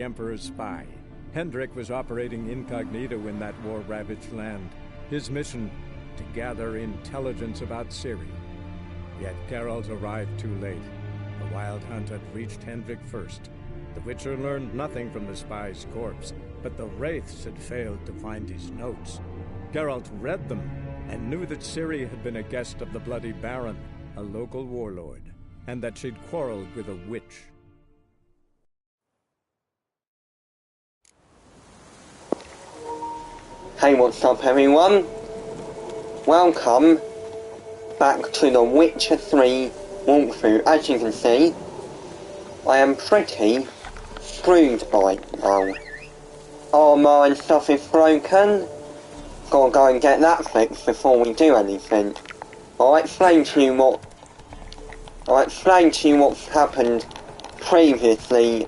Emperor's spy. Hendrik was operating incognito in that war-ravaged land. His mission, to gather intelligence about Ciri. Yet Geralt arrived too late. The Wild Hunt had reached Hendrik first. The Witcher learned nothing from the spy's corpse, but the Wraiths had failed to find his notes. Geralt read them, and knew that Ciri had been a guest of the Bloody Baron, a local warlord, and that she'd quarreled with a witch. Hey, what's up everyone? Welcome back to the Witcher 3 walkthrough. As you can see, I am pretty screwed right now. Armour and stuff is broken. Gotta go and get that fixed before we do anything. I'll explain to you what's happened previously.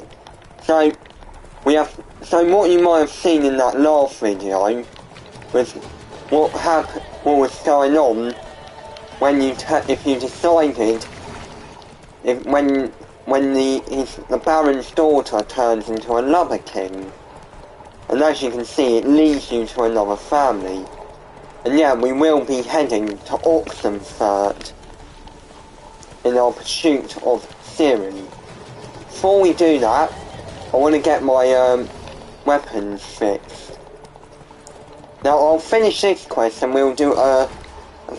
So what you might have seen in that last video was what was going on when the Baron's daughter turns into another king. And as you can see, it leads you to another family. And yeah, we will be heading to Oxenfurt in our pursuit of Ciri. Before we do that, I want to get my weapons fixed. Now I'll finish this quest and we'll do a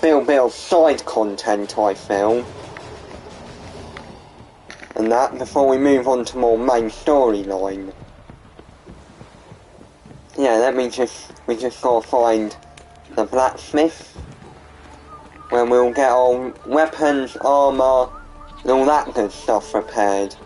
little bit of side content, I feel. And that before we move on to more main storyline. Yeah, we just gotta find the blacksmith, where we'll get our weapons, armour, and all that good stuff repaired.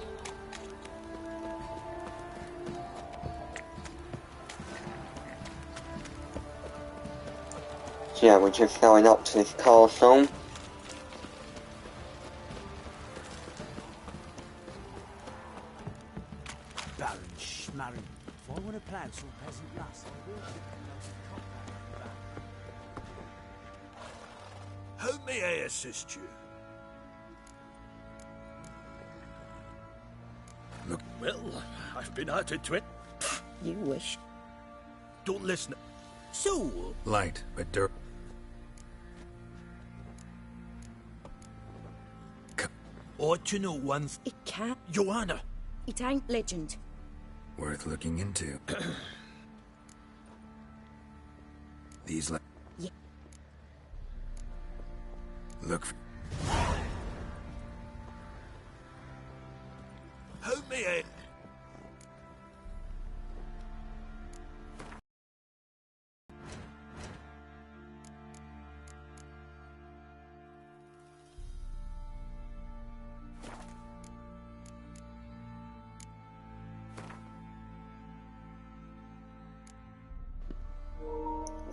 So yeah, we're just going up to this castle. Baron Schmarren. If I want to plan some peasant lass, I will keep How may I assist you? Look, Well, I've been out at it. You wish. Don't listen. So, light, but dirt. ought to know one It can't. Joanna. It ain't legend. Worth looking into. These Yeah. Look. How may I...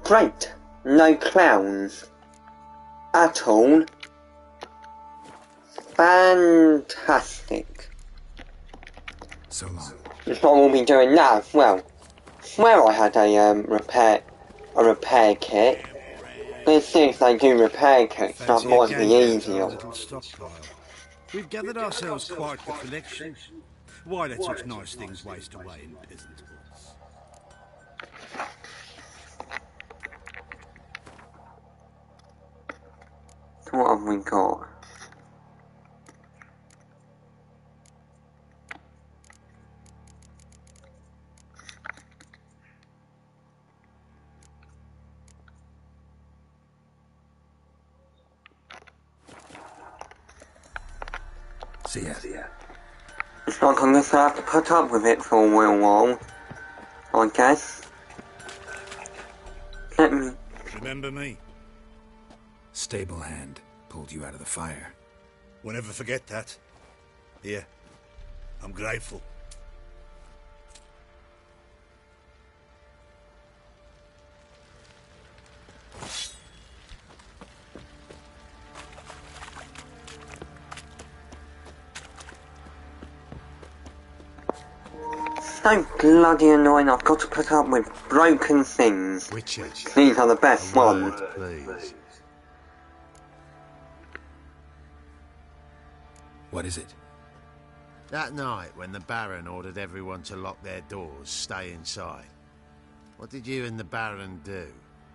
Great, no clowns at all. Fantastic. So long. That's what we'll be doing now as well. Swear I had a repair kit. Let's see if they do repair kits, that Fancy might a be gang easier. little stockpile. We've gathered ourselves quite the collection. Why let such nice things waste away in peasant halls? So what have we got? See ya. It's like I'm just gonna have to put up with it for a little while, I guess. Let me... Remember me? Stable hand pulled you out of the fire. Won't ever forget that. Here, I'm grateful. So bloody annoying, I've got to put up with broken things. Witcher. These are the best ones. Please. What is it? That night, when the Baron ordered everyone to lock their doors, stay inside, what did you and the Baron do?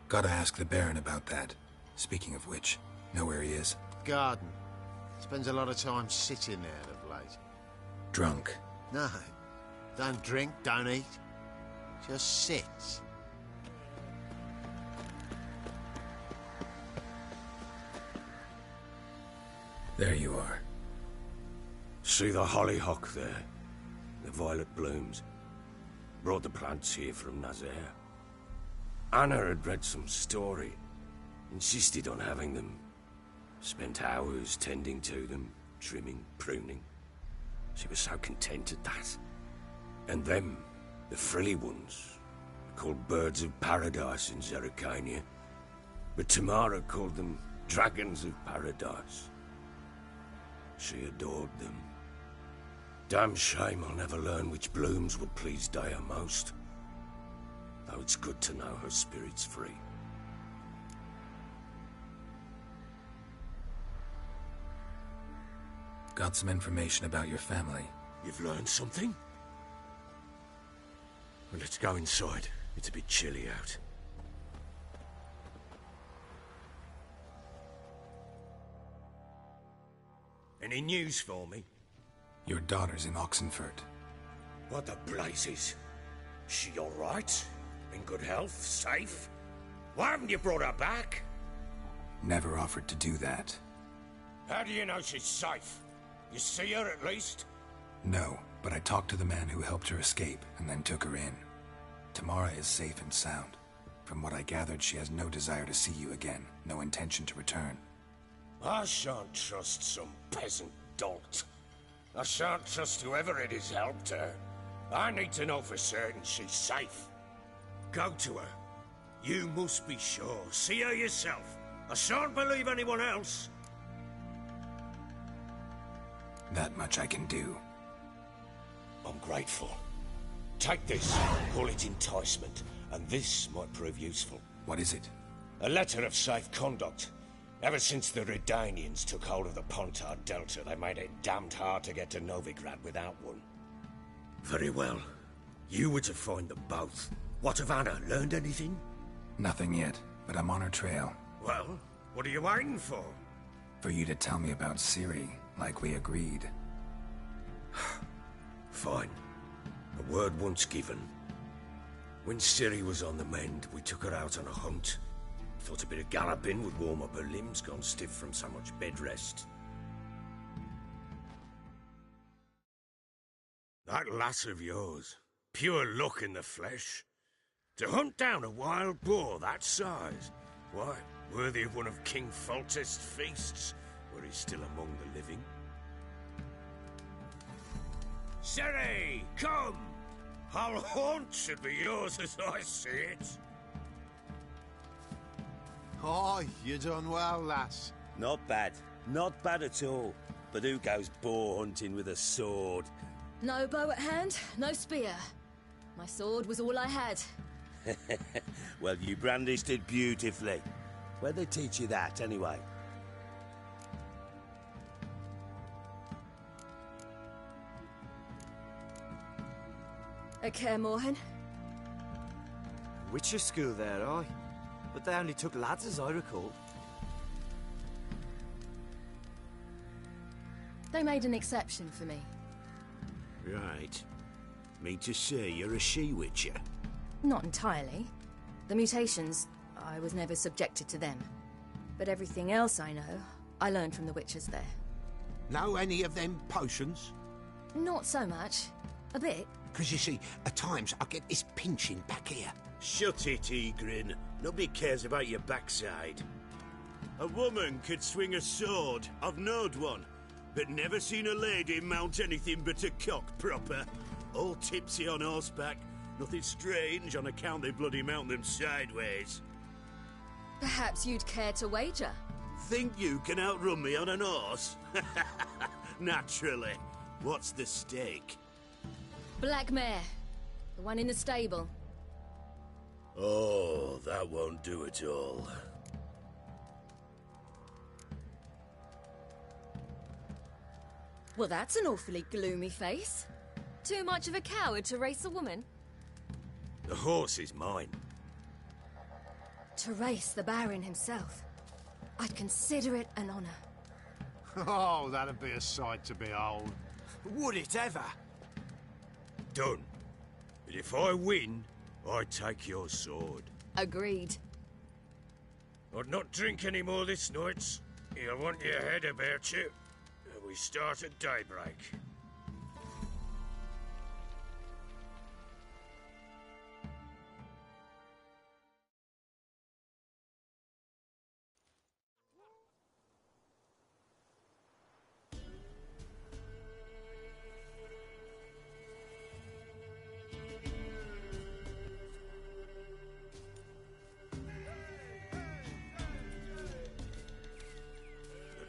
Gotta ask the Baron about that. Speaking of which, know where he is? Garden. Spends a lot of time sitting there of late. Drunk. No. Don't drink, don't eat. Just sits. There you are. See the hollyhock there? The violet blooms. Brought the plants here from Nazaire. Anna had read some story. Insisted on having them. Spent hours tending to them, trimming, pruning. She was so content at that. And them, the frilly ones, called birds of paradise in Zerrikania. But Tamara called them dragons of paradise. She adored them. Damn shame I'll never learn which blooms would please Daya most. Though it's good to know her spirit's free. Got some information about your family. You've learned something? Well, let's go inside. It's a bit chilly out. Any news for me? Your daughter's in Oxenfurt. What the blazes? She all right? In good health? Safe? Why haven't you brought her back? Never offered to do that. How do you know she's safe? You see her at least? No, but I talked to the man who helped her escape and then took her in. Tamara is safe and sound. From what I gathered, she has no desire to see you again, no intention to return. I shan't trust some peasant dolt. I shan't trust whoever it is helped her. I need to know for certain she's safe. Go to her. You must be sure. See her yourself. I shan't believe anyone else. That much I can do. I'm grateful. Take this. Call it enticement. And this might prove useful. What is it? A letter of safe conduct. Ever since the Redanians took hold of the Pontar Delta, they made it damned hard to get to Novigrad without one. Very well. You were to find them both. What of Anna? Learned anything? Nothing yet, but I'm on her trail. Well, what are you waiting for? For you to tell me about Ciri, like we agreed. Fine. A word once given. When Ciri was on the mend, we took her out on a hunt. Thought a bit of galloping would warm up her limbs, gone stiff from so much bed rest. That lass of yours, pure luck in the flesh. To hunt down a wild boar that size, why, worthy of one of King Foltest's feasts, where he's still among the living. Ciri, come! Our haunt should be yours as I see it. Oh, you done well, lass. Not bad. Not bad at all. But who goes boar hunting with a sword? No bow at hand, no spear. My sword was all I had. Well, you brandished it beautifully. Where'd they teach you that, anyway? At Kaer Morhen. Witcher school there, aye. But they only took lads, as I recall. They made an exception for me. Right. Mean to say you're a she-witcher? Not entirely. The mutations, I was never subjected to them. But everything else I know, I learned from the witches there. Know any of them potions? Not so much. A bit. Because you see, at times I get this pinching back here. Shut it, Egrin. Nobody cares about your backside. A woman could swing a sword. I've knowed one. But never seen a lady mount anything but a cock proper. All tipsy on horseback. Nothing strange on account they bloody mount them sideways. Perhaps you'd care to wager? Think you can outrun me on an horse? Naturally. What's the stake? Black mare. The one in the stable. Oh, that won't do it all. Well, that's an awfully gloomy face. Too much of a coward to race a woman? The horse is mine. To race the Baron himself. I'd consider it an honor. Oh, that'd be a sight to behold. Would it ever? Done. But if I win, I take your sword. Agreed. I'd not drink any more this night. You'll want your head about you. We start at daybreak.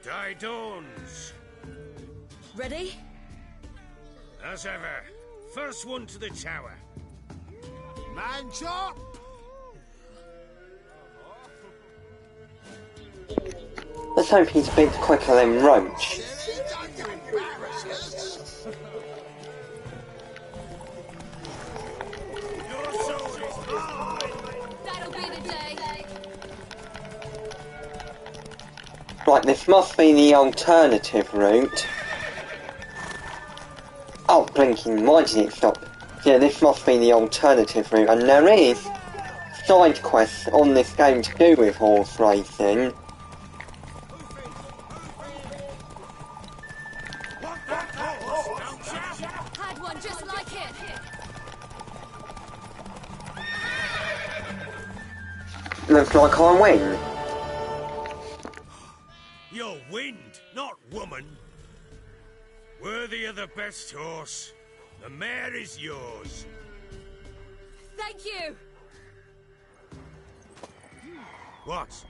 The day dawns. Ready? As ever. First one to the tower. Man chop! Let's hope he's a bit quicker than Roach. That'll be the day. Right, this must be the alternative route. Oh, blinking, why did it stop? Yeah, this must be the alternative route, and there is side quests on this game to do with horse racing. Had one just like it. Looks like I win. You're wind, not woman. Worthy of the best horse. The mare is yours. Thank you. What?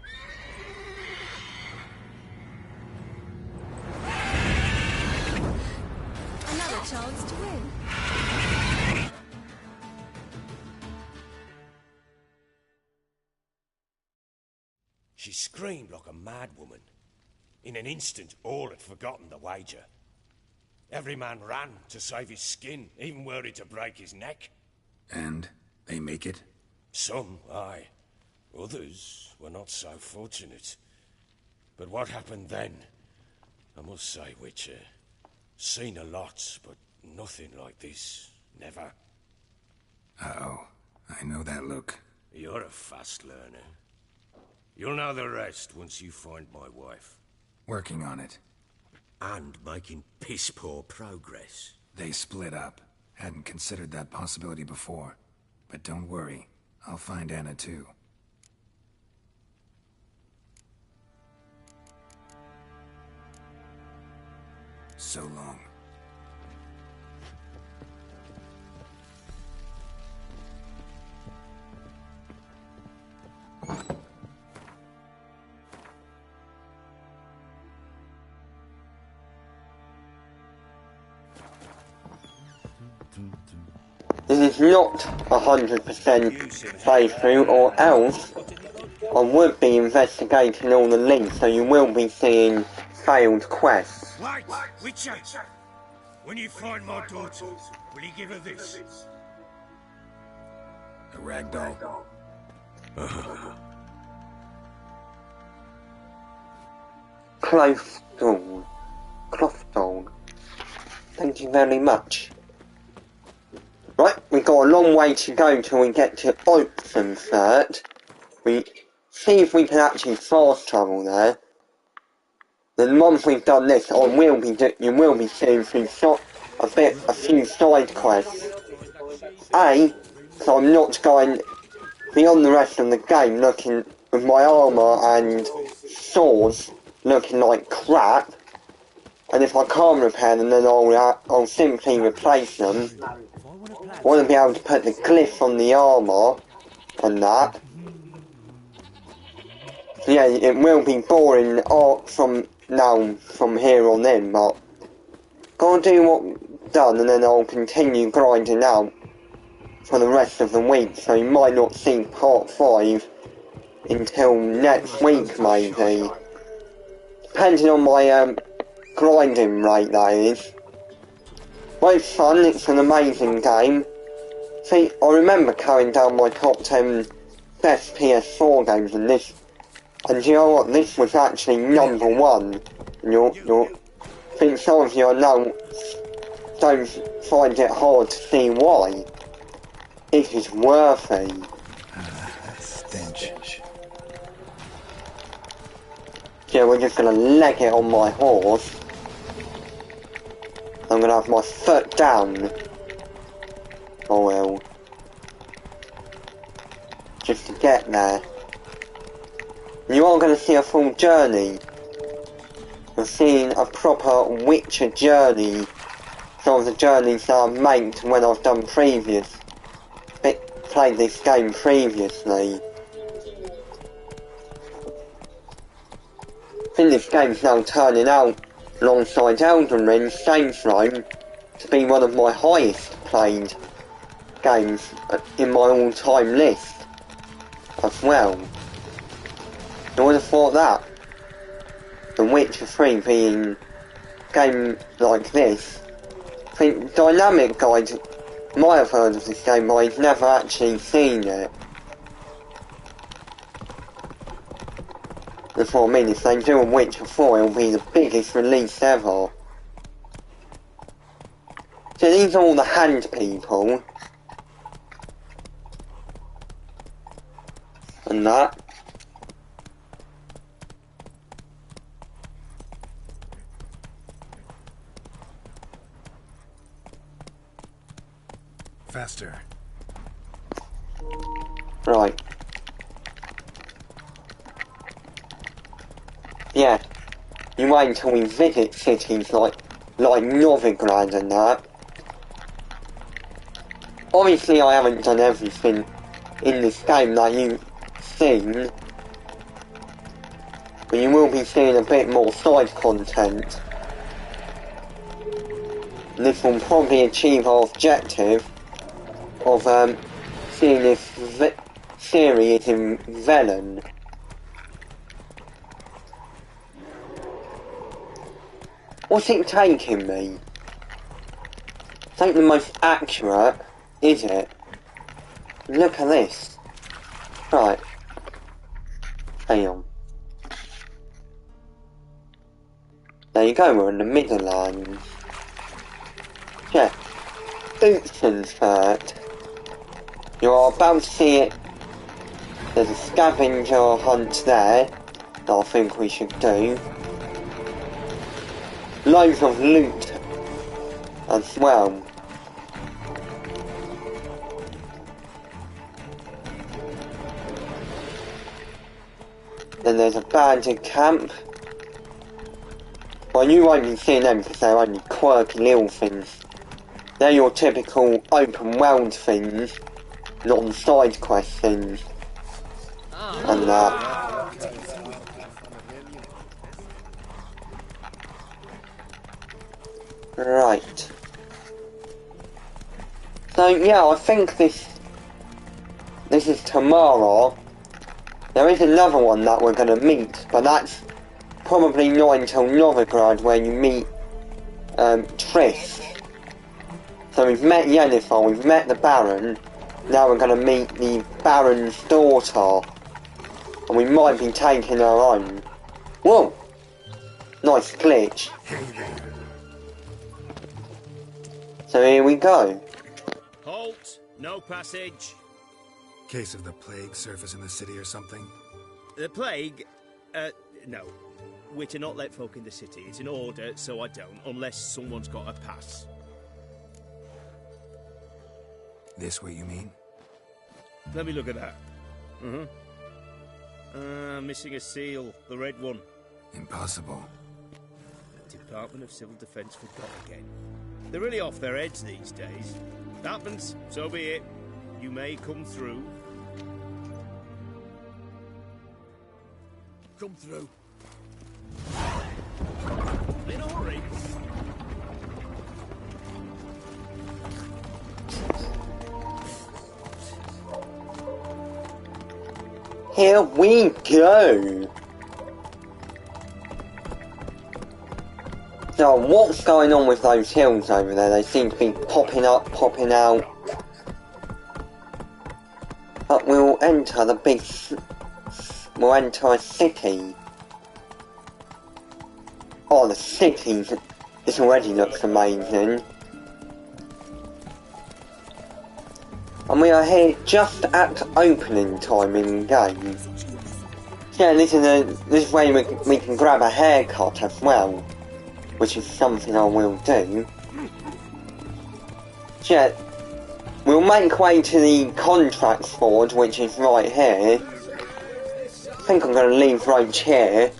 Another chance to win. She screamed like a mad woman. In an instant, all had forgotten the wager. Every man ran to save his skin, even were he to break his neck. And they make it? Some, aye. Others were not so fortunate. But what happened then? I must say, Witcher, seen a lot, but nothing like this. Never. Uh-oh. I know that look. You're a fast learner. You'll know the rest once you find my wife. Working on it. And making piss-poor progress. They split up. Hadn't considered that possibility before. But don't worry. I'll find Anna too. So long. This is not 100% playthrough, or else I would be investigating all the links, so you will be seeing failed quests. Wait! Witcher! When you find my daughter, will you give her this? A ragdoll. Clothdoll. Clothdoll. Thank you very much. Right, we've got a long way to go till we get to Oxenfurt. We see if we can actually fast travel there. Then once we've done this, you will be seeing a few side quests. So I'm not going beyond the rest of the game looking with my armour and swords looking like crap. And if I can't repair them, then I'll simply replace them. I want to be able to put the glyph on the armour and that. So yeah, it will be boring art from here on in, but gotta do what's done, and then I'll continue grinding out for the rest of the week, so you might not see part 5 until next week maybe, depending on my grinding rate, that is. Well, it's fun, it's an amazing game. See, I remember carrying down my top 10 best PS4 games, and this, and you know what, this was actually number 1. I think some of you I know don't find it hard to see why. It is worthy. Stench. Yeah, we're just gonna leg it on my horse. I'm gonna have my foot down. Oh well. Just to get there. You are gonna see a full journey. We're seeing a proper Witcher journey. Some of the journeys that I've made when I've done played this game previously. I think this game's now turning out, alongside Elden Ring, Saints Row, to be one of my highest played games in my all-time list as well. I would have thought that. The Witcher 3 being a game like this. I think Dynamic Guide might have heard of this game, but I've never actually seen it. That's what I mean, if they do a Witcher 4, it'll be the biggest release ever. So these are all the hand people. And that. Faster. Right. Yeah. You wait until we visit cities like Novigrad and that. Obviously I haven't done everything in this game that you've seen. But you will be seeing a bit more side content. And this will probably achieve our objective of seeing this series in Velen. What's it taking me? It ain't the most accurate, is it? Look at this. Right. Hang on. There you go, we're in the Midlands. Yeah. Uxenfurt. You are about to see it. There's a scavenger hunt there that I think we should do. Loads of loot as well. Then there's a bandit camp. Well, you won't be seeing them because they're only quirky little things. They're your typical open world things, not side quest things. And that. Right. So yeah, I think this is tomorrow. There is another one that we're gonna meet, but that's probably not until Novigrad where you meet Triss. So we've met Yennefer, we've met the Baron, now we're gonna meet the Baron's daughter. And we might be taking her on. Whoa! Nice glitch. So here we go. Halt! No passage. Case of the plague surface in the city or something? The plague? No. We're to not let folk in the city. It's an order, so I don't, unless someone's got a pass. This what you mean? Let me look at that. Missing a seal. The red one. Impossible. The Department of Civil Defense forgot again. They're really off their heads these days. Happens, so be it. You may come through. Come through. In a hurry. Here we go. So, what's going on with those hills over there? They seem to be popping up, popping out. But we'll enter the big... We'll enter a city. Oh, the city. This already looks amazing. And we are here just at opening time in game. Yeah, this is where we can grab a haircut as well, which is something I will do. Yeah, we'll make way to the contracts forge, which is right here. I think I'm going to leave right here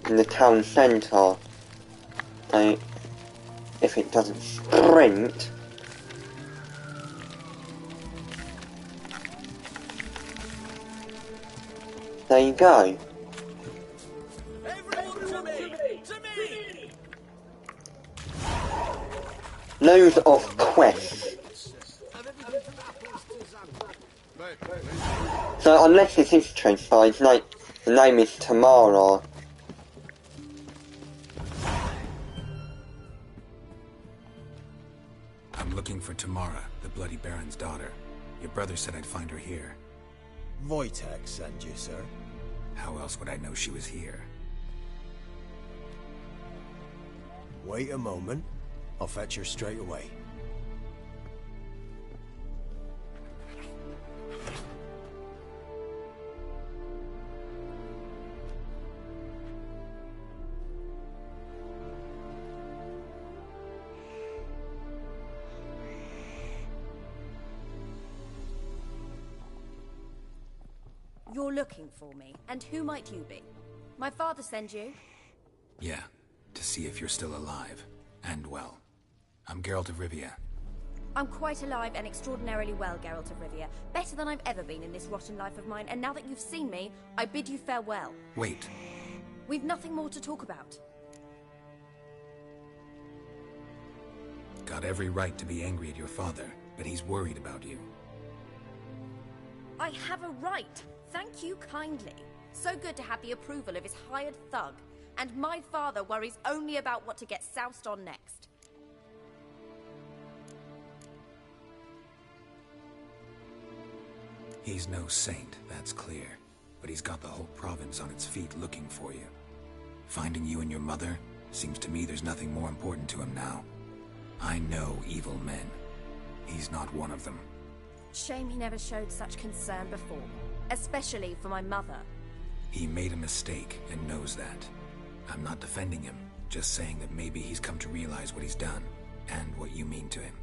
in the town centre. So, if it doesn't sprint. There you go. Loads of quests. So unless this is transferred, the name is Tamara. I'm looking for Tamara, the Bloody Baron's daughter. Your brother said I'd find her here. Wojtek sent you, sir. How else would I know she was here? Wait a moment. I'll fetch her straight away. You're looking for me, and who might you be? My father send you? Yeah, to see if you're still alive. And well. I'm Geralt of Rivia. I'm quite alive and extraordinarily well, Geralt of Rivia. Better than I've ever been in this rotten life of mine, and now that you've seen me, I bid you farewell. Wait. We've nothing more to talk about. Got every right to be angry at your father, but he's worried about you. I have a right. Thank you kindly. So good to have the approval of his hired thug. And my father worries only about what to get soused on next. He's no saint, that's clear. But he's got the whole province on its feet looking for you. Finding you and your mother, seems to me there's nothing more important to him now. I know evil men. He's not one of them. Shame he never showed such concern before. Especially for my mother. He made a mistake and knows that. I'm not defending him, just saying that maybe he's come to realize what he's done, and what you mean to him.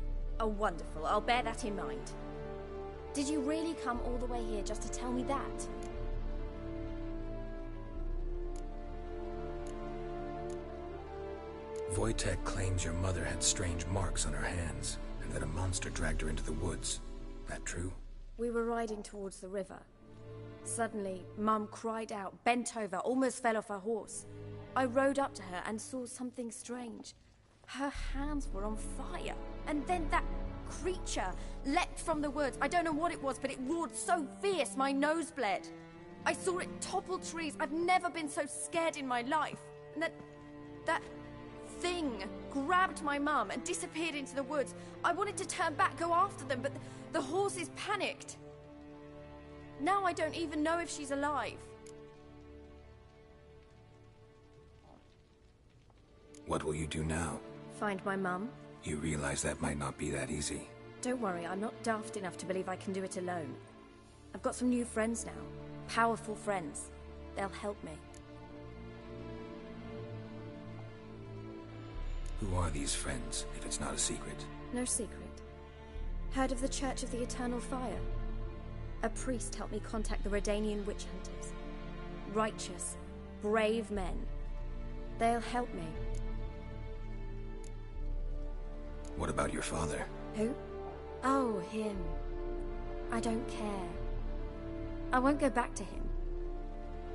Oh, wonderful. I'll bear that in mind. Did you really come all the way here just to tell me that? Wojtek claims your mother had strange marks on her hands, and that a monster dragged her into the woods. That true? We were riding towards the river. Suddenly, Mum cried out, bent over, almost fell off her horse. I rode up to her and saw something strange. Her hands were on fire. And then that creature leapt from the woods. I don't know what it was, but it roared so fierce my nose bled. I saw it topple trees. I've never been so scared in my life. And that thing grabbed my mum and disappeared into the woods. I wanted to turn back, go after them, but the horses panicked. Now I don't even know if she's alive. What will you do now? Find my mum. You realize that might not be that easy. Don't worry, I'm not daft enough to believe I can do it alone. I've got some new friends now. Powerful friends. They'll help me. Who are these friends, if it's not a secret? No secret. Heard of the Church of the Eternal Fire? A priest helped me contact the Redanian witch hunters. Righteous, brave men. They'll help me. What about your father? Who? Oh, him. I don't care. I won't go back to him.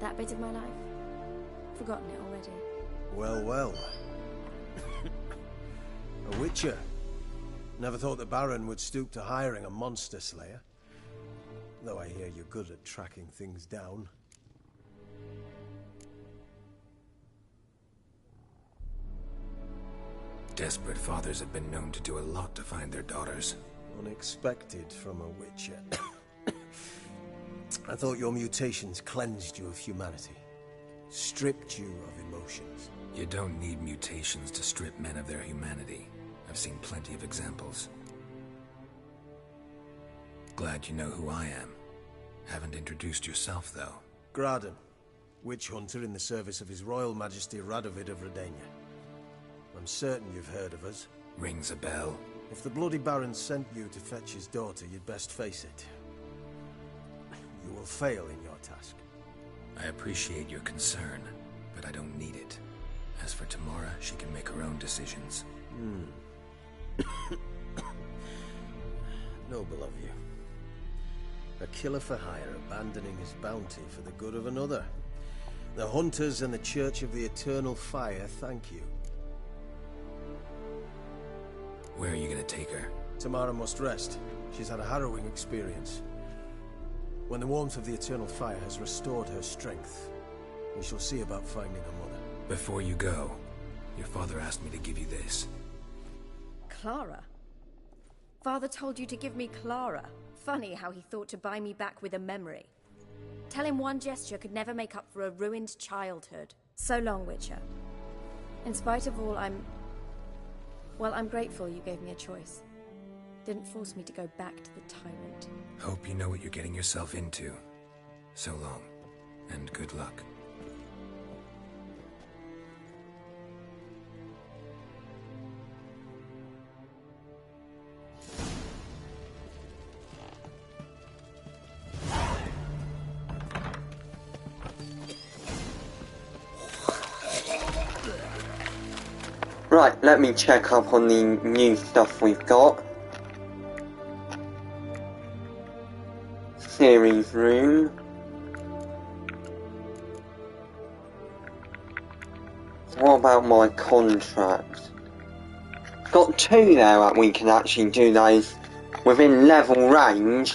That bit of my life. Forgotten it already. Well, well. A witcher. Never thought the Baron would stoop to hiring a monster slayer. Though I hear you're good at tracking things down. Desperate fathers have been known to do a lot to find their daughters. Unexpected from a witcher. I thought your mutations cleansed you of humanity. Stripped you of emotions. You don't need mutations to strip men of their humanity. I've seen plenty of examples. Glad you know who I am. Haven't introduced yourself, though. Graden, witch hunter in the service of His Royal Majesty Radovid of Redania. I'm certain you've heard of us. Rings a bell. If the Bloody Baron sent you to fetch his daughter, you'd best face it. You will fail in your task. I appreciate your concern, but I don't need it. As for Tamara, she can make her own decisions. Noble of you. A killer for hire abandoning his bounty for the good of another. The Hunters and the Church of the Eternal Fire thank you. Where are you gonna take her? Tamara must rest. She's had a harrowing experience. When the warmth of the Eternal Fire has restored her strength, we shall see about finding her mother. Before you go, your father asked me to give you this. Clara? Father told you to give me Clara. Funny how he thought to buy me back with a memory. Tell him one gesture could never make up for a ruined childhood. So long, Witcher. In spite of all, I'm grateful you gave me a choice. Didn't force me to go back to the tyrant. Hope you know what you're getting yourself into. So long, and good luck. Right, let me check up on the new stuff we've got. Series room. What about my contract? Got two there that we can actually do those within level range.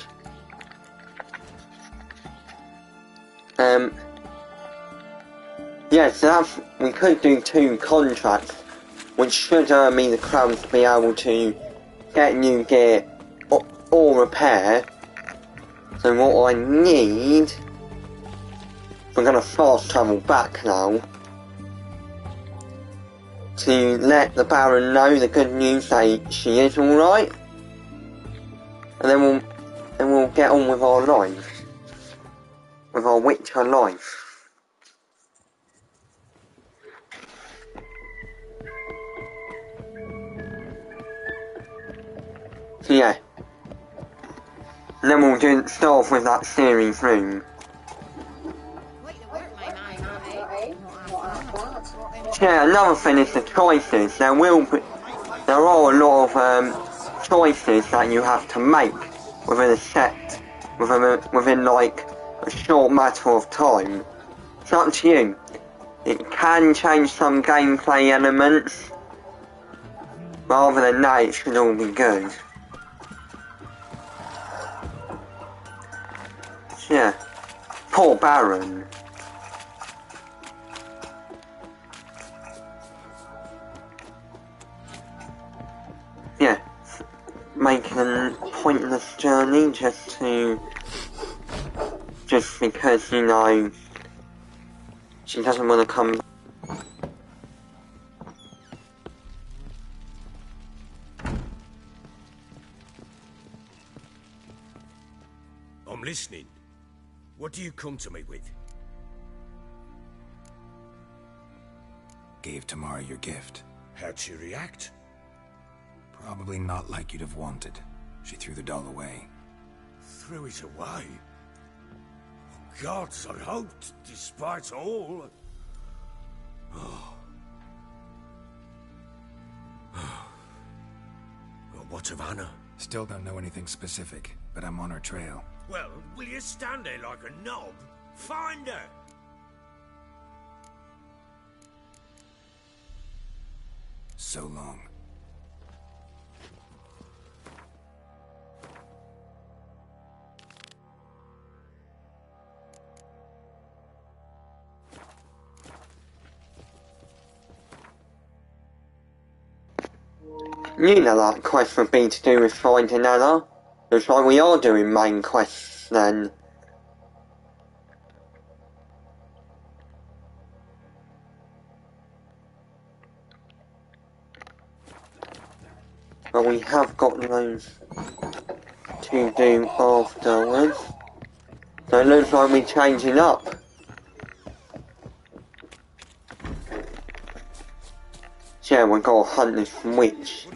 Yeah, so that's, we could do 2 contracts, which should earn me the crumbs to be able to get new gear or repair. So what I need, we're going to fast travel back now, to let the Baron know the good news that she is alright, and then we'll get on with our life, with our Witcher life. So yeah, and then we'll start off with that series room. Yeah, another thing is the choices. There are a lot of choices that you have to make within a set, within like a short matter of time. It's up to you. It can change some gameplay elements. Rather than that, it should all be good. Yeah, poor Baron. Yeah, making a pointless journey just because, you know, she doesn't want to come. I'm listening. What do you come to me with? Gave Tamara your gift. How'd she react? Probably not like you'd have wanted. She threw the doll away. Threw it away? Oh, gods, I hoped, despite all... Oh. Well, what of Anna? Still don't know anything specific, but I'm on her trail. Well, will you stand there like a knob? Find her! So long. You know that quest would be to do with finding Anna. Looks like we are doing main quests then. But we have got those to do afterwards. So it looks like we're changing up. So yeah, we've got to hunt this witch.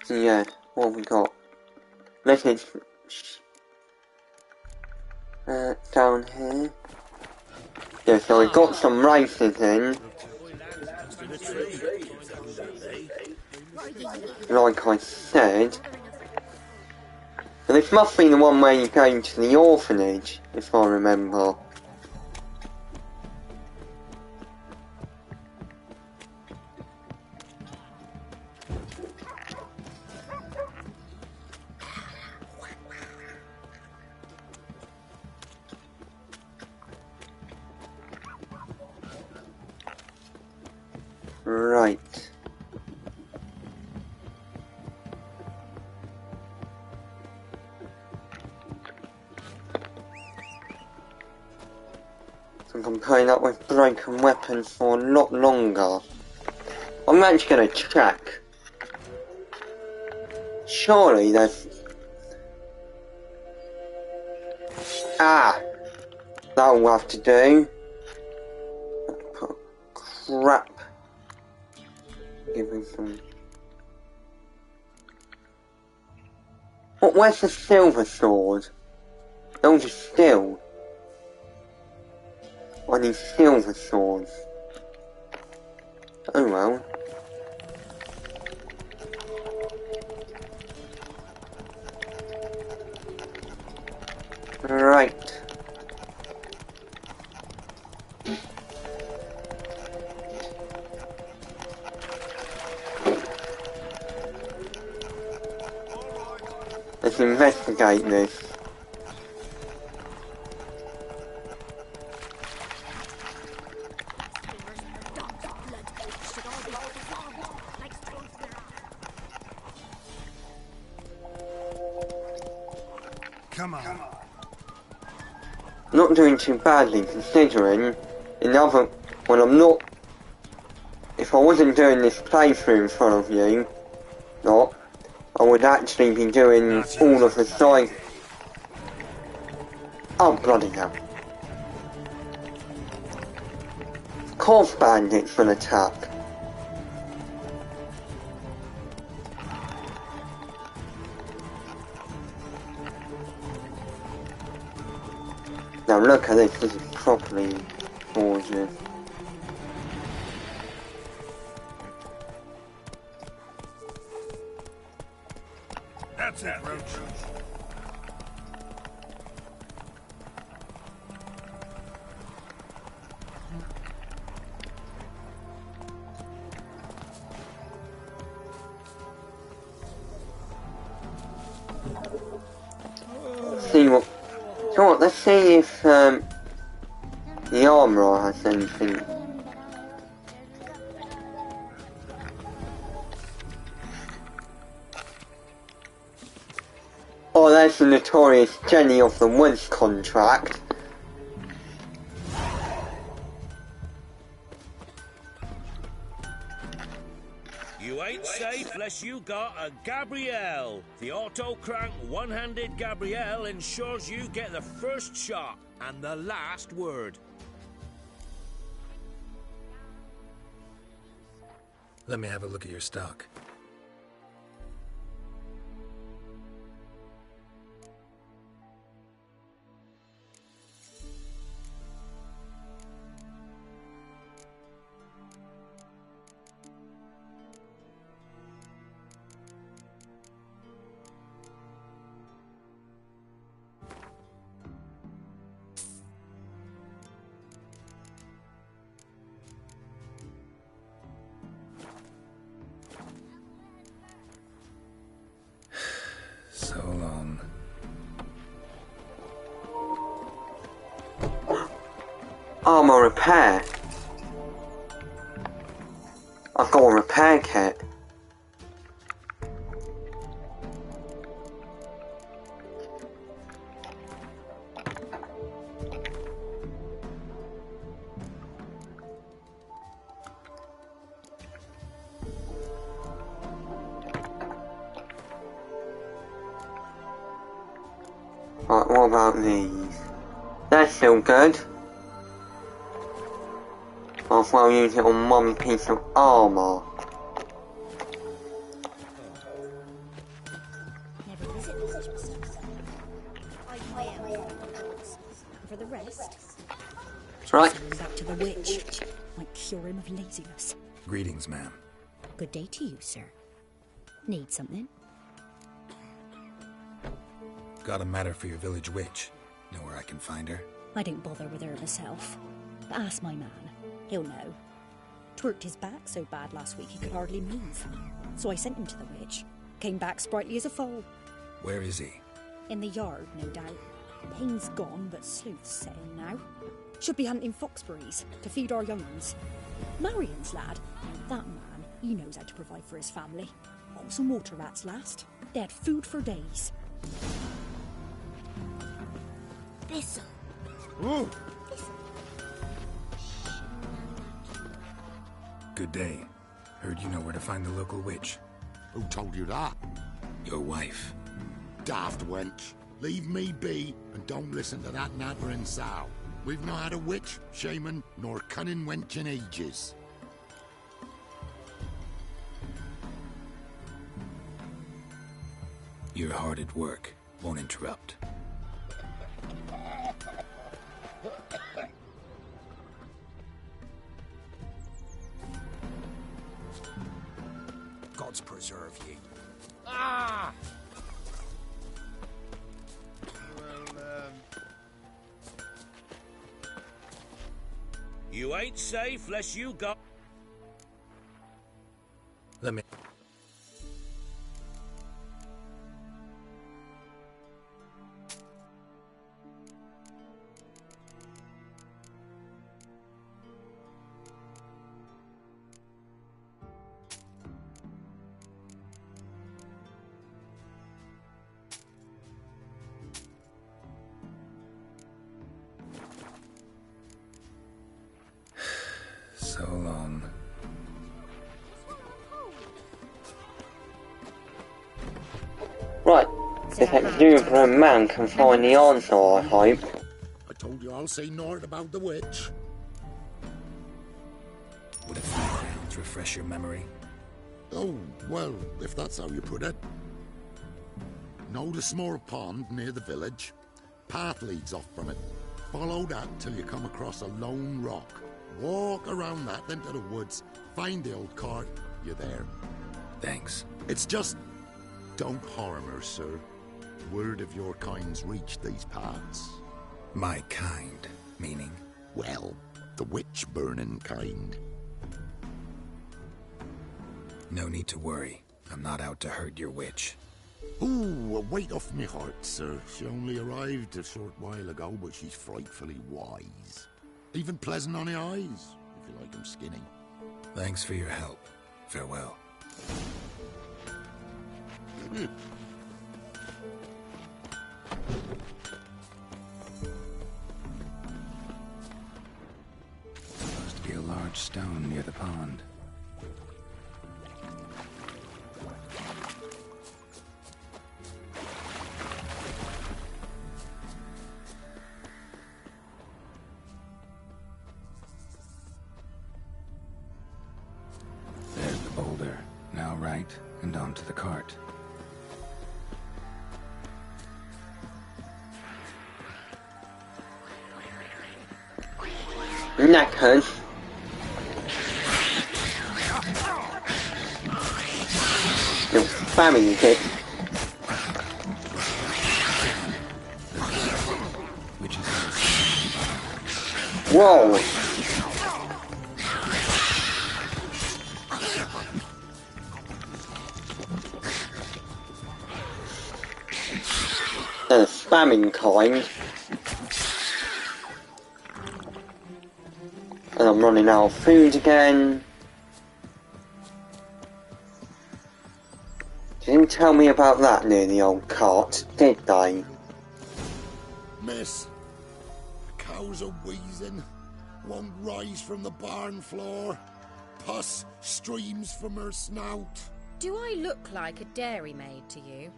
So yeah, what have we got? Let's get down here. Yeah, so we've got some races in. Like I said. And this must be the one where you're going to the orphanage, if I remember. Right. So I'm playing up with broken weapons for a lot longer. I'm actually going to check. Surely there's... Ah! That'll have to do. Crap. Give me some... What, where's the silver sword? Those are still. I need silver swords. Oh well. Right. Let's investigate this. Come on. Not doing too badly considering well, I'm not, if I wasn't doing this playthrough in front of you, I would actually be doing all of the side. Oh bloody hell. Of course bandits will attack. Now look at this is properly gorgeous. That's it, Roach. See what... So what, let's see if the armourer has anything. Oh, there's the notorious Jenny of the Woods contract. You ain't safe unless you got a Gabrielle. The auto-crank one-handed Gabrielle ensures you get the first shot and the last word. Let me have a look at your stock. Armor repair. I've got a repair kit. Right, what about these? They're still good. I'll as well use it on one piece of armour. Never visit village myself. I am. For the rest, Right. back to the witch. Might cure him of laziness. Greetings, ma'am. Good day to you, sir. Need something? Got a matter for your village witch. Know where I can find her? I didn't bother with her myself. But ask my man. He'll know. Twerked his back so bad last week he could hardly move. So I sent him to the witch. Came back sprightly as a foal. Where is he? In the yard, no doubt. Pain's gone, but sleuth's set in now. Should be hunting foxberries to feed our young ones. Marion's lad. That man, he knows how to provide for his family. Got some water rats last. They had food for days. Thistle. Ooh. Good day. Heard you know where to find the local witch. Who told you that? Your wife. Daft wench. Leave me be and don't listen to that nattering sow. We've not had a witch, shaman, nor cunning wench in ages. You're hard at work. Won't interrupt. Gods preserve ye. Ah! You ain't safe lest you go. Let me... So long. Right, this exuberant man can find the answer, I hope. I told you I'll say naught about the witch. Would a few crowns refresh your memory? Oh, well, if that's how you put it. Know the small pond near the village? Path leads off from it. Follow that till you come across a lone rock. Walk around that into the woods, find the old cart, you're there. Thanks. It's just... don't harm her, sir. Word of your kind's reached these parts. My kind, meaning? Well, the witch-burning kind. No need to worry. I'm not out to hurt your witch. Ooh, a weight off me heart, sir. She only arrived a short while ago, but she's frightfully wise. Even pleasant on the eyes, if you like 'em skinny. Thanks for your help. Farewell. Supposed to be a large stone near the pond. There's the boulder. Now right, and onto the cart. Knackered. You're spamming it. Whoa! The spamming kind. I'm running out of food again. They didn't tell me about that near the old cart, did they? Miss, the cows are wheezing, won't rise from the barn floor. Pus streams from her snout. Do I look like a dairymaid to you?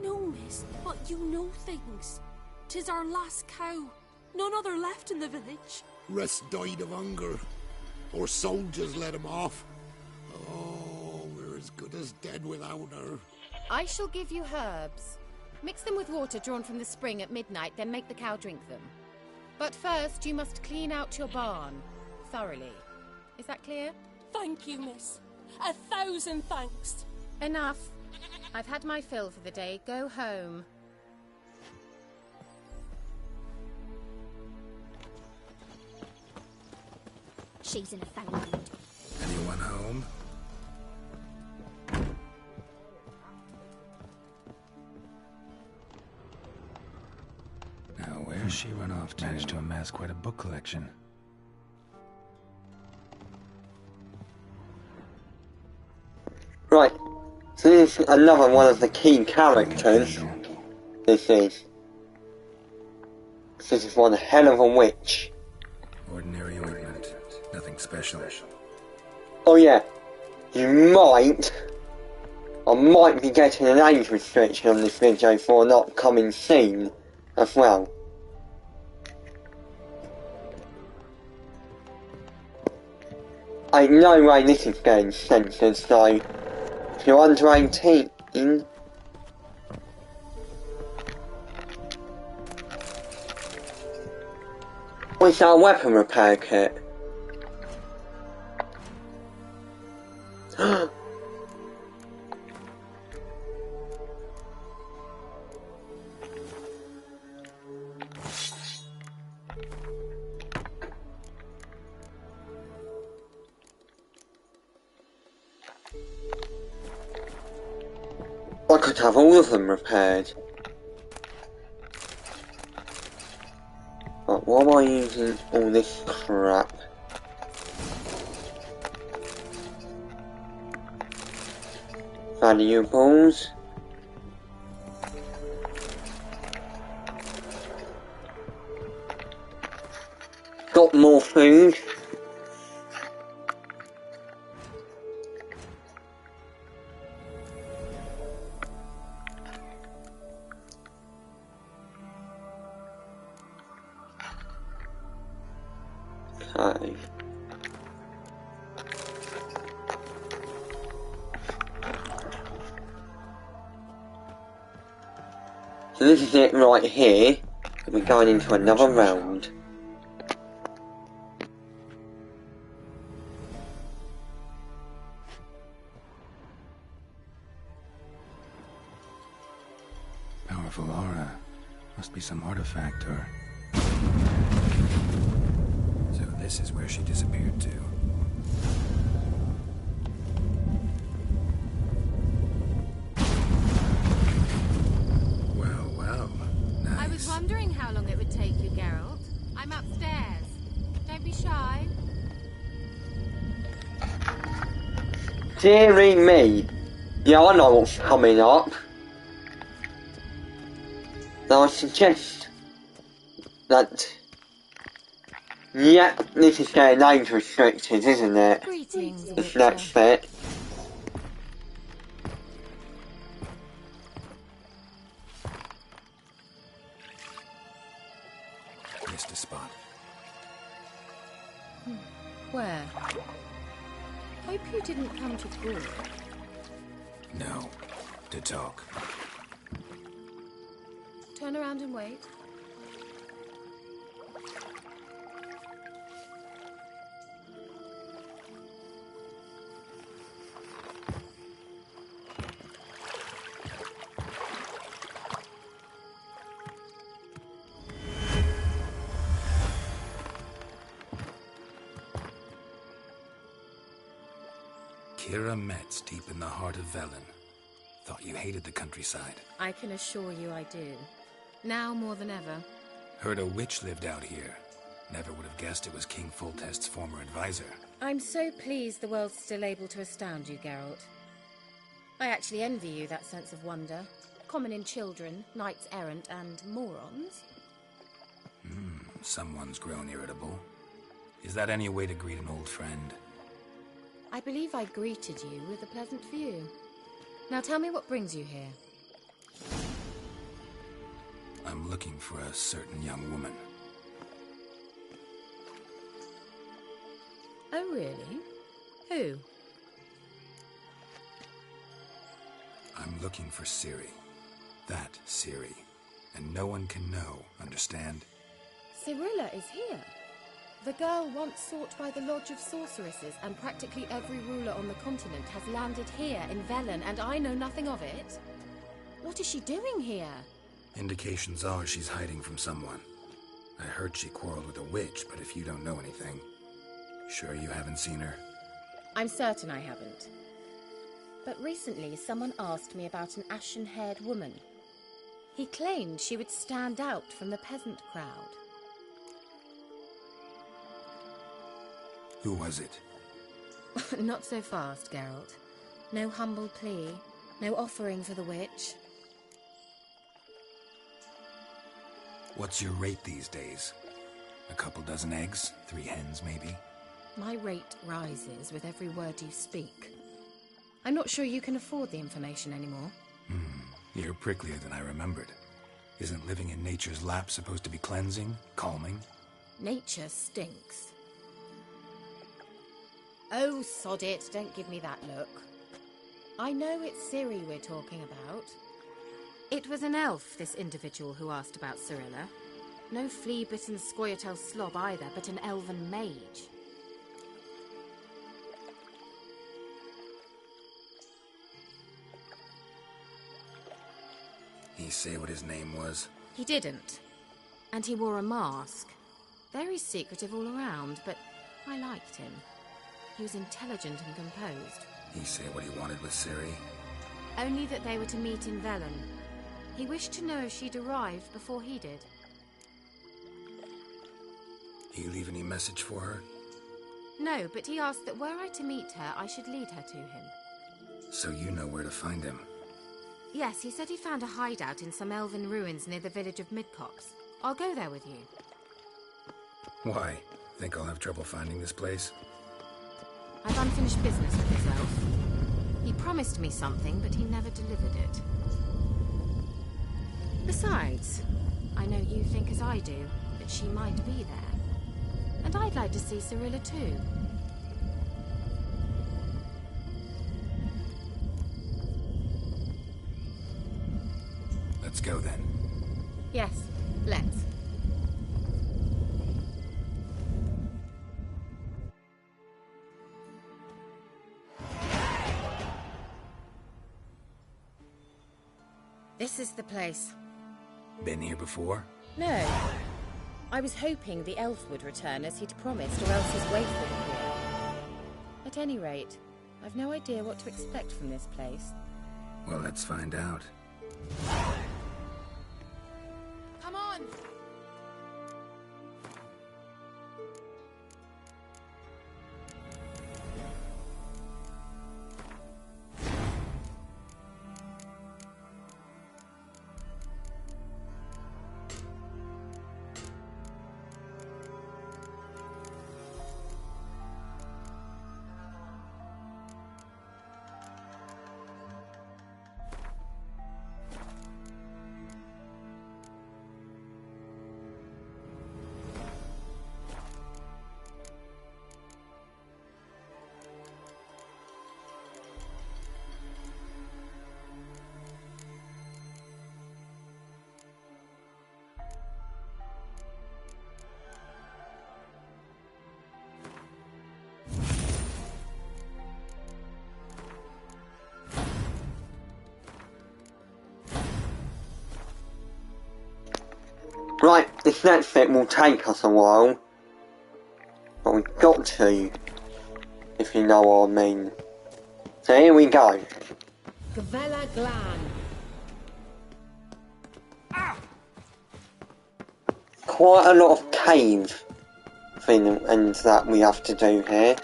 No, miss, but you know things. 'Tis our last cow. None other left in the village. Rest died of hunger. Or soldiers let him off. Oh, we're as good as dead without her. I shall give you herbs. Mix them with water drawn from the spring at midnight, then make the cow drink them. But first, you must clean out your barn. Thoroughly. Is that clear? Thank you, miss. 1,000 thanks. Enough. I've had my fill for the day. Go home. She's in a foul mood. Anyone home? Now, where's she run off to? Managed to amass quite a book collection. Right, so this is another one of the key characters. This is one hell of a witch. Ordinary ointment. Nothing special. Oh yeah, I might be getting an age restriction on this video for an upcoming scene as well. Ain't no way this is getting censored, so if you're under 18, what's our weapon repair kit? I could have all of them repaired. But why am I using all this crap? Valuables. Got more food. Okay. So this is it right here. We're going into another round. Powerful aura. Must be some artifact or... So this is where she disappeared to. Well, nice. I was wondering how long it would take you, Geralt. I'm upstairs. Don't be shy. Dearie me. Yeah, I know what's coming up. Now I suggest that... Yep, this is getting age restricted, isn't it? Greetings, This next bit. Missed a spot. Where? Hope you didn't come to Brook. No. To talk. Turn around and wait. Kira Metz, deep in the heart of Velen. Thought you hated the countryside. I can assure you I do. Now more than ever. Heard a witch lived out here. Never would have guessed it was King Foltest's former advisor. I'm so pleased the world's still able to astound you, Geralt. I actually envy you that sense of wonder. Common in children, knights errant, and morons. Someone's grown irritable. Is that any way to greet an old friend? I believe I greeted you with a pleasant view. Now tell me what brings you here. I'm looking for a certain young woman. Oh, really? Who? I'm looking for Ciri. That Ciri. And no one can know, understand? Cirilla is here. The girl once sought by the Lodge of Sorceresses, and practically every ruler on the continent has landed here in Velen, and I know nothing of it. What is she doing here? Indications are she's hiding from someone. I heard she quarreled with a witch, but if you don't know anything, sure you haven't seen her? I'm certain I haven't. But recently someone asked me about an ashen-haired woman. He claimed she would stand out from the peasant crowd. Who was it? Not so fast, Geralt. No humble plea, no offering for the witch. What's your rate these days? A couple dozen eggs? 3 hens, maybe? My rate rises with every word you speak. I'm not sure you can afford the information anymore. You're pricklier than I remembered. Isn't living in nature's lap supposed to be cleansing, calming? Nature stinks. Oh, sod it, don't give me that look. I know it's Ciri we're talking about. It was an elf, this individual who asked about Cirilla. No flea-bitten Scoia'tael slob either, but an elven mage. He say what his name was? He didn't. And he wore a mask. Very secretive all around, but I liked him. He was intelligent and composed. He say what he wanted with Ciri? Only that they were to meet in Velen. He wished to know if she'd arrived before he did. He leave any message for her? No, but he asked that were I to meet her, I should lead her to him. So you know where to find him? Yes, he said he found a hideout in some elven ruins near the village of Midcox. I'll go there with you. Why? Think I'll have trouble finding this place? I've unfinished business with this elf. He promised me something, but he never delivered it. Besides, I know you think as I do, that she might be there. And I'd like to see Cirilla too. Let's go then. Yes, let's. This is the place. Been here before? No. I was hoping the elf would return as he'd promised, or else his waif would appear. At any rate, I've no idea what to expect from this place. Well, let's find out. Come on! Right, this next bit will take us a while, but we've got to, if you know what I mean. So here we go. Gavella Glan. Quite a lot of cave thing and that we have to do here.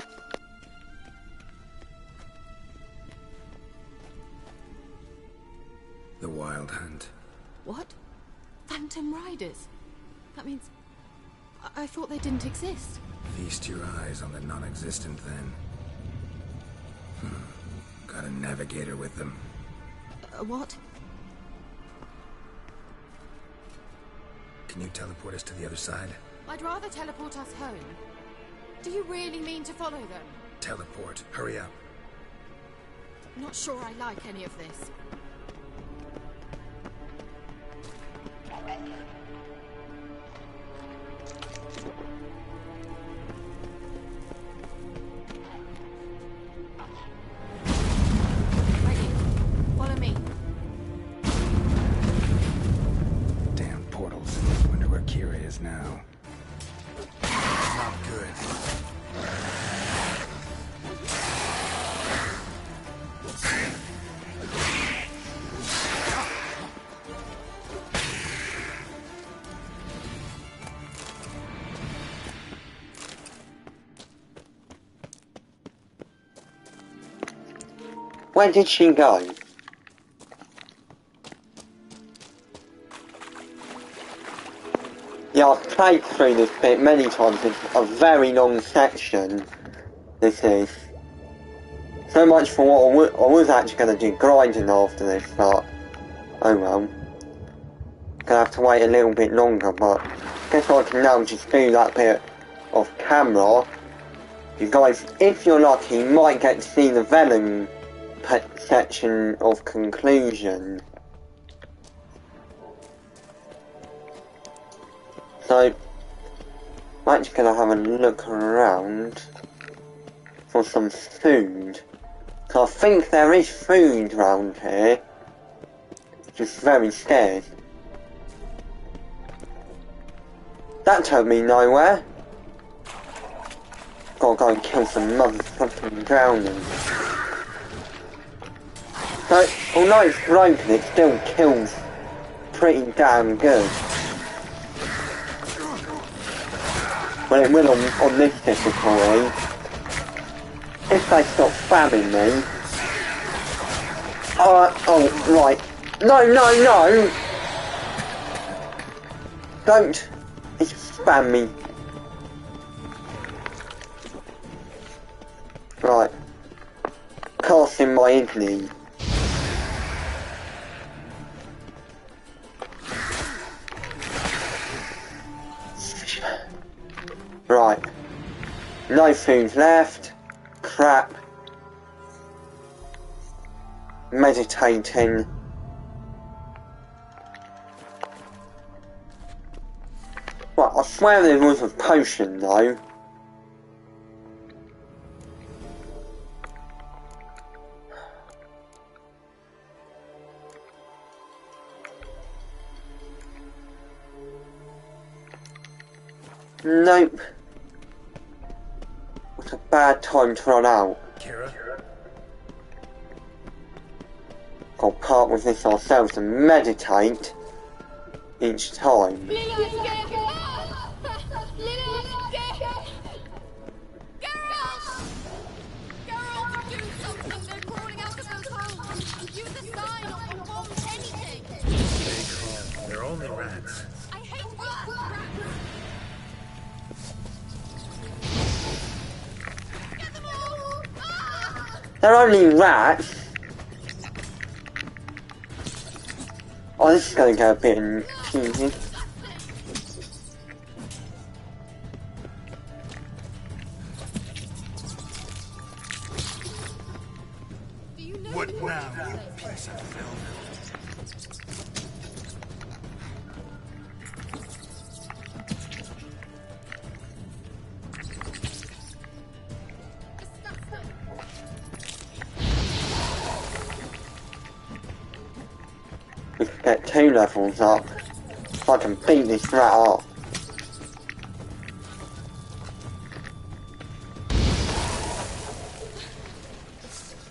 The Wild Hunt. What? Phantom Riders? That means... I thought they didn't exist. Feast your eyes on the non-existent then. Got a navigator with them. What? Can you teleport us to the other side? I'd rather teleport us home. Do you really mean to follow them? Teleport. Hurry up. Not sure I like any of this. Follow me. Damn portals. Wonder where Kira is now. Not good. Where did she go? Yeah, I've played through this bit many times. It's a very long section, this is. So much for what I was actually going to do grinding after this, but oh well. Gonna have to wait a little bit longer, but I guess I can now just do that bit of camera. You guys, if you're lucky, you might get to see the Venom section of conclusion. So, I'm actually going to have a look around for some food. So I think there is food around here. Just very scared. That took me nowhere. Gotta go and kill some motherfucking drowning. So, although it's broken, it still kills pretty damn good. Well, it will on this difficulty. If they stop spamming me... oh, right. No! Don't spam me. Right. Casting my Igni. Right. No food left. Crap. Meditating. Well, I swear there was a potion though. Nope. What a bad time to run out. Kira? Got to part with this ourselves and meditate each time. They're only rats. I hate rats! Get them all! Ah! They're only rats. Oh, this is going to go a bit cheesy. What now, you piece of filth? We can get 2 levels up. So I can beat this rat up.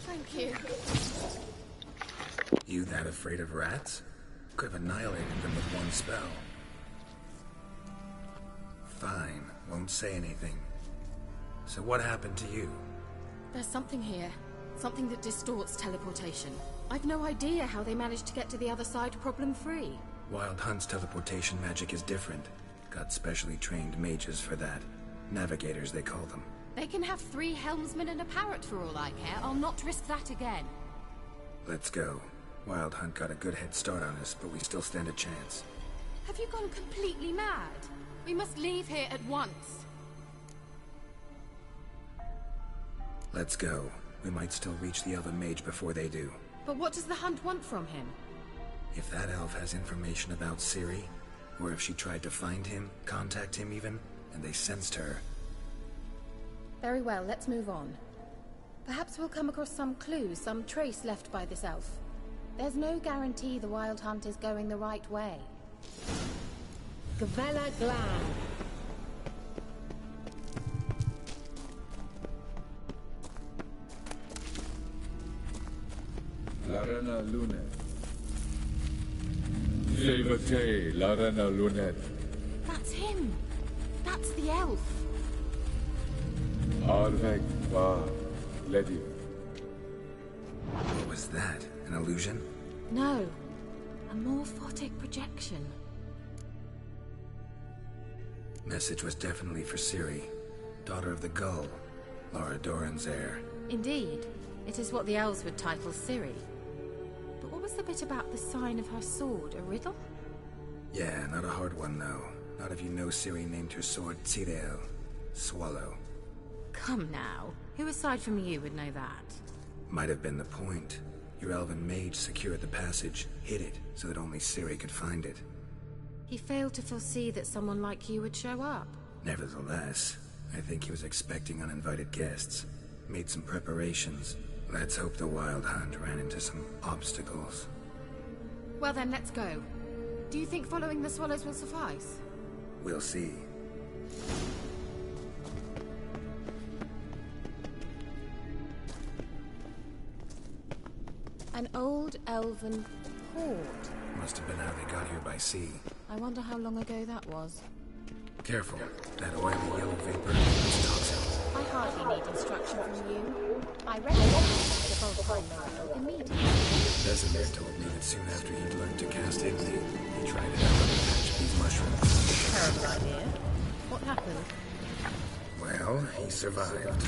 Thank you. You that afraid of rats? Could have annihilated them with one spell. Fine. won't say anything. So what happened to you? There's something here. Something that distorts teleportation. I've no idea how they managed to get to the other side problem-free. Wild Hunt's teleportation magic is different. Got specially trained mages for that. Navigators, they call them. They can have 3 helmsmen and a parrot for all I care. I'll not risk that again. Let's go. Wild Hunt got a good head start on us, but we still stand a chance. Have you gone completely mad? We must leave here at once. Let's go. We might still reach the Elven Mage before they do. But what does the Hunt want from him? If that elf has information about Ciri, or if she tried to find him, contact him even, and they sensed her. Very well, let's move on. Perhaps we'll come across some clue, some trace left by this elf. There's no guarantee the Wild Hunt is going the right way. Gavella Glan. Larena Lunet. Levate, Larena Lunet. That's him! That's the elf! Arvek Va Ledi. What was that? An illusion? No. A morphotic projection. Message was definitely for Ciri, daughter of the Gull, Lara Doran's heir. Indeed. It is what the elves would title Ciri. But what was the bit about the sign of her sword? A riddle? Yeah, not a hard one, though. Not if you know Ciri named her sword Tirael, Swallow. Come now. Who aside from you would know that? Might have been the point. Your elven mage secured the passage, hid it, so that only Ciri could find it. He failed to foresee that someone like you would show up. Nevertheless, I think he was expecting uninvited guests. Made some preparations. Let's hope the Wild Hunt ran into some obstacles. Well then, let's go. Do you think following the swallows will suffice? We'll see. An old elven port. Must have been how they got here by sea. I wonder how long ago that was. Careful. That oily yellow vapor is toxic. I hardly need instruction from you. I recognize the Volpine Miracle immediately. Vesemir told me that soon after he'd learned to cast Igni, he tried it out on a patch of these mushrooms. Terrible idea. What happened? Well, he survived.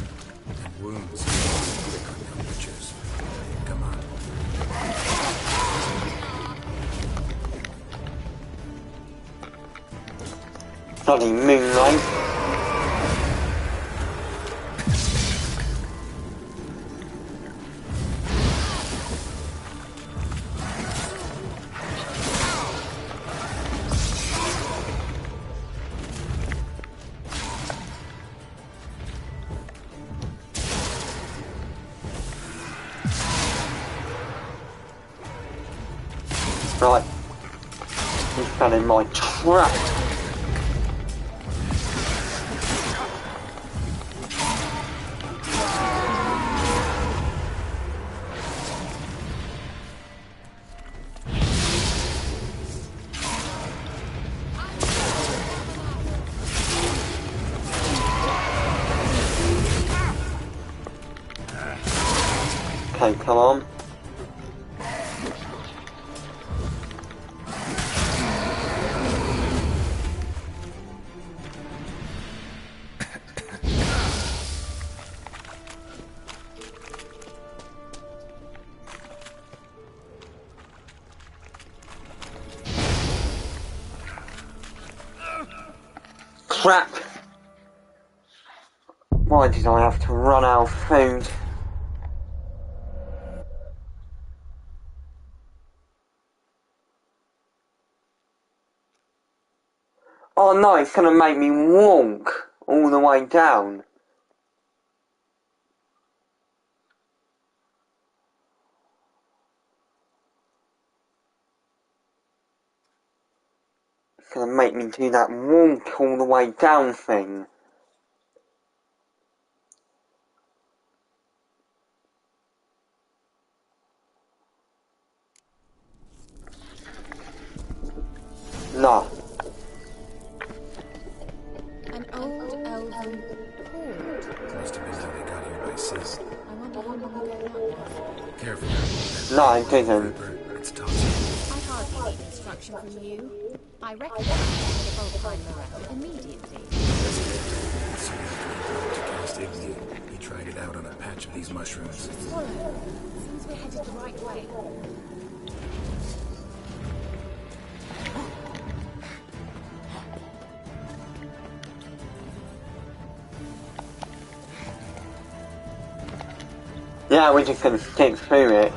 And wounds quick on young witches. Come on. Bloody moonlight. Right. He fell in my trap. Okay, come on. Crap! Why did I have to run out of food? Oh no, it's gonna make me walk all the way down. It's gonna make me do that walk all the way down thing. No. An old Careful. No, I didn't. It's toxic. I hardly need instruction from you. I recognise the Volkheim morale immediately. To cast Igni, he tried it out on a patch of these mushrooms. Swallow. Seems we're headed the right way. Yeah, we're just gonna stick through it.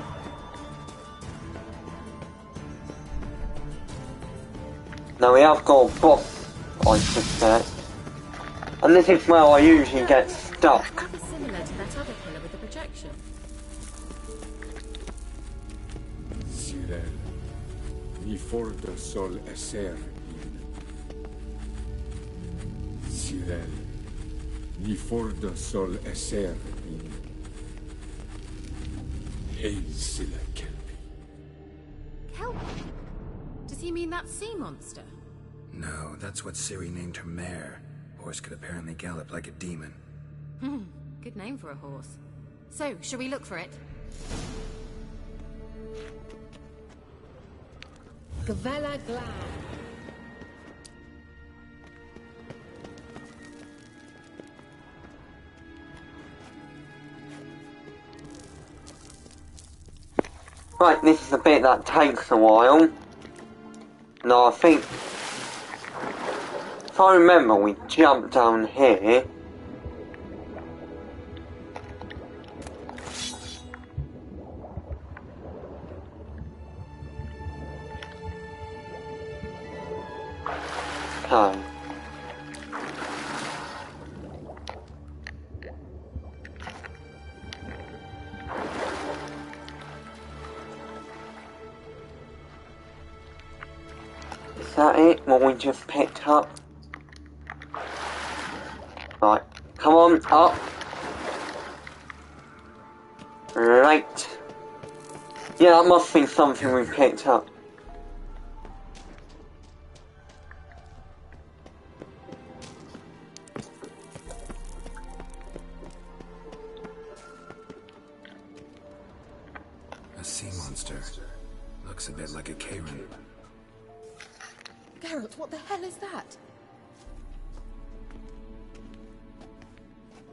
Now we have got a boss, I suspect. And this is where I usually get stuck. Rather similar to that other pillar with the projection. Cyril, ni fordo sol esser in. Cyril, ni fordo sol esser in. Eisila Kelpie. Kelpie? Does he mean that sea monster? No, that's what Ciri named her mare. Horse could apparently gallop like a demon. Good name for a horse. So, shall we look for it? Gavella Glad. Right, this is a bit that takes a while. Now I think, if I remember, we jumped down here. Okay. Is that it? What we just picked up? Right. Come on, up. Right. Yeah, that must be something we picked up. A sea monster. Looks a bit like a Karen. Geralt, what the hell is that?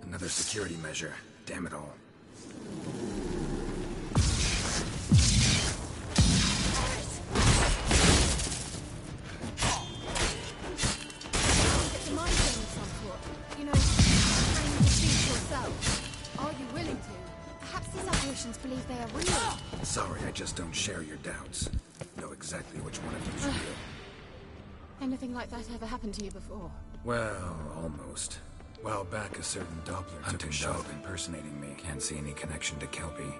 Another security measure. Damn it all. It's a mind game of some sort. You know, trying to defeat yourself. Are you willing to? Perhaps these apparitions believe they are real. Sorry, I just don't share your doubts. Know exactly which one of you's real. Anything like that ever happened to you before? Well, almost. While back, a certain Doppler took a shot impersonating me. Can't see any connection to Kelpie.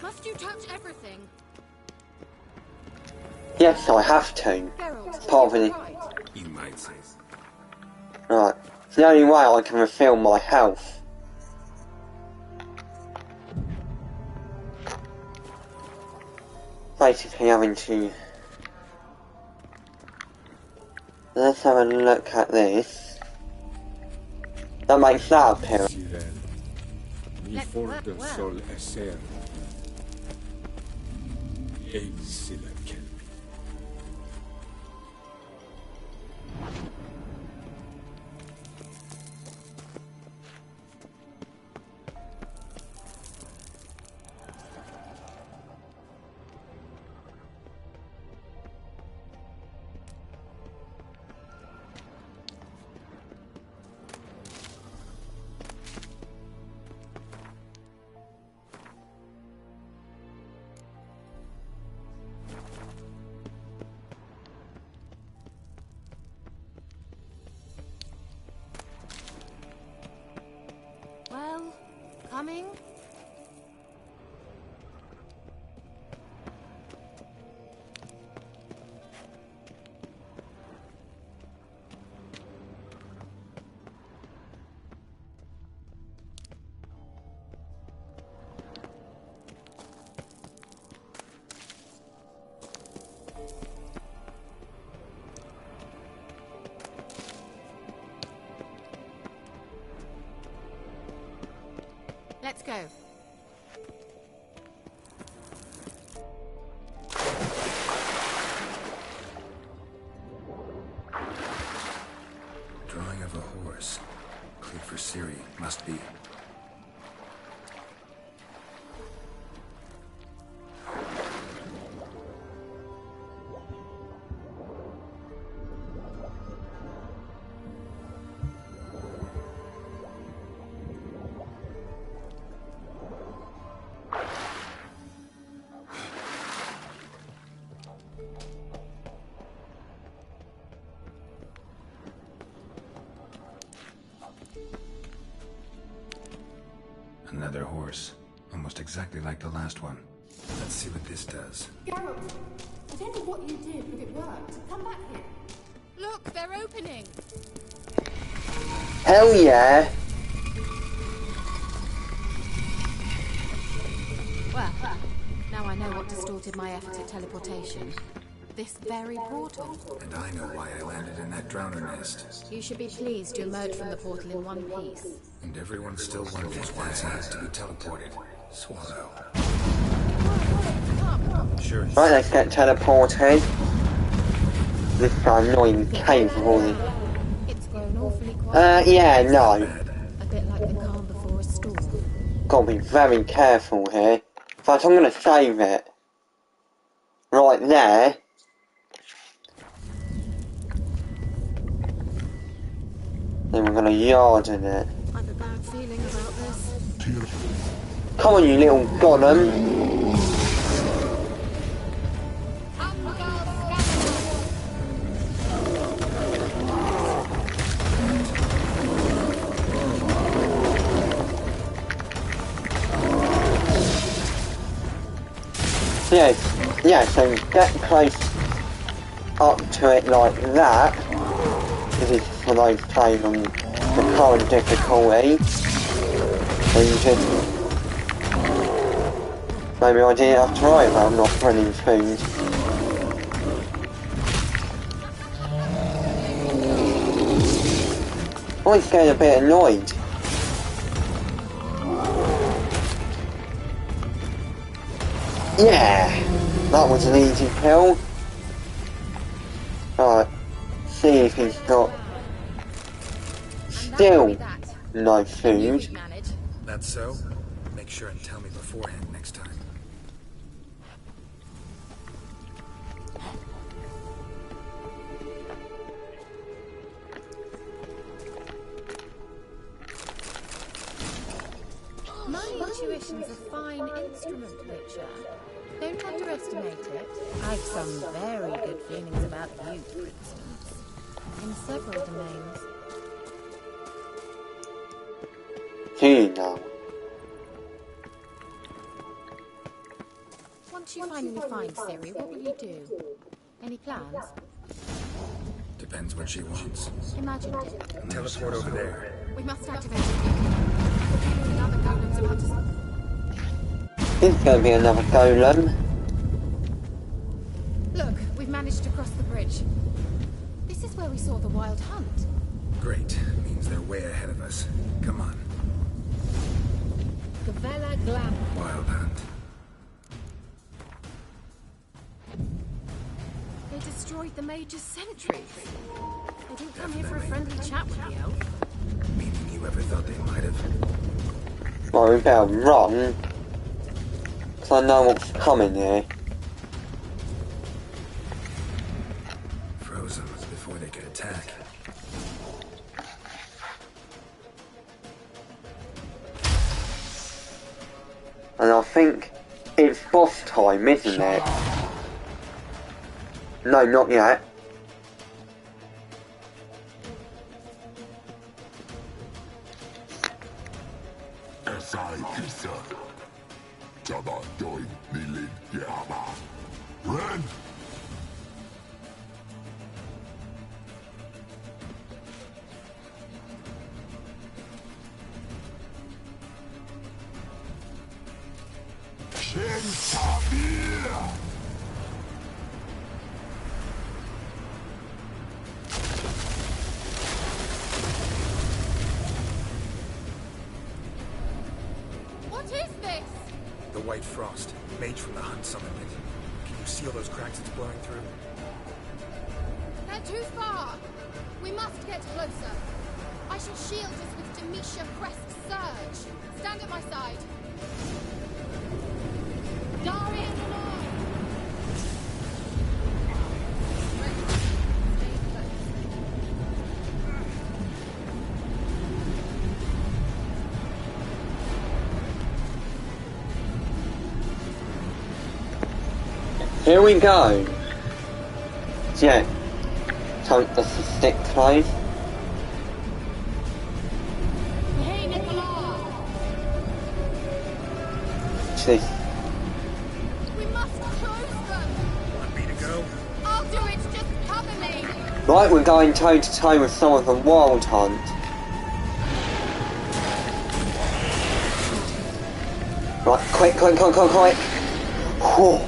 Must you touch everything? Yes, I have to. Geralt, Part of it. You might say. Right. It's the only way I can refill my health. Basically having to... Let's have a look at this. That makes that appear. Cyril, ni fordo sol esser in. Eisila Kelpie. Well, coming? Let's go. Drawing of a horse. Clue for Ciri. Must be. Another horse. Almost exactly like the last one. Let's see what this does. Geralt, I don't know what you did, but it worked. Come back here. Look, they're opening. Hell yeah! Well, now I know what distorted my effort at teleportation. This very portal. And I know why I landed in that drowner nest. You should be pleased to emerge from the portal in one piece. And everyone still wonders why I had to be teleported. Swallow. Sure. Right, let's get teleported. This annoying cave wall. It's grown awfully quiet. Yeah, no. A bit like the calm before a storm. Gotta be very careful here. In fact, I'm gonna save it. Right there. Then we're gonna yard in it. I've a bad feeling about this. Come on, you little gollum. Yeah, so get close up to it like that. This is for those playing on the current difficulty. So you just... Maybe I didn't have to worry about not running food. Always getting a bit annoyed. Yeah, that was an easy kill. Right, see if he's got still no food. That's so? Make sure and tell me beforehand next time. My intuition's a fine instrument, Witcher. Don't underestimate it. I've some very good feelings about you, for instance. In several domains. You know. Once you finally find Ciri, what will you do? Any plans? Depends what she wants. Imagined it. Teleport over there. We must activate it. Another golem's about to... There's gonna be another golem. Look, we've managed to cross the bridge. This is where we saw the wild hunt. Great. Means they're way ahead of us. Come on. Gavella Glam. Wild hunt. They destroyed the Mage's sentries. They didn't come here for a friendly chat with the elf. Meaning you ever thought they might have? Well, we better run. Because I know what's coming here. Frozen before they could attack. And I think it's boss time, isn't it? No, not yet. Ren! What is this? the White Frost, made from the Hunt Summit pit. Can you see all those cracks it's blowing through? They're too far! We must get closer. I shall shield us with Demetia Crest's surge. Stand at my side. Darian and I! Here we go. Yeah. Time to stick close. Hey, Nicola! Jeez. We must close them! Want me to go? I'll do it, just cover me! Right, we're going toe to toe with some of the Wild Hunt. Right, quick. Whew.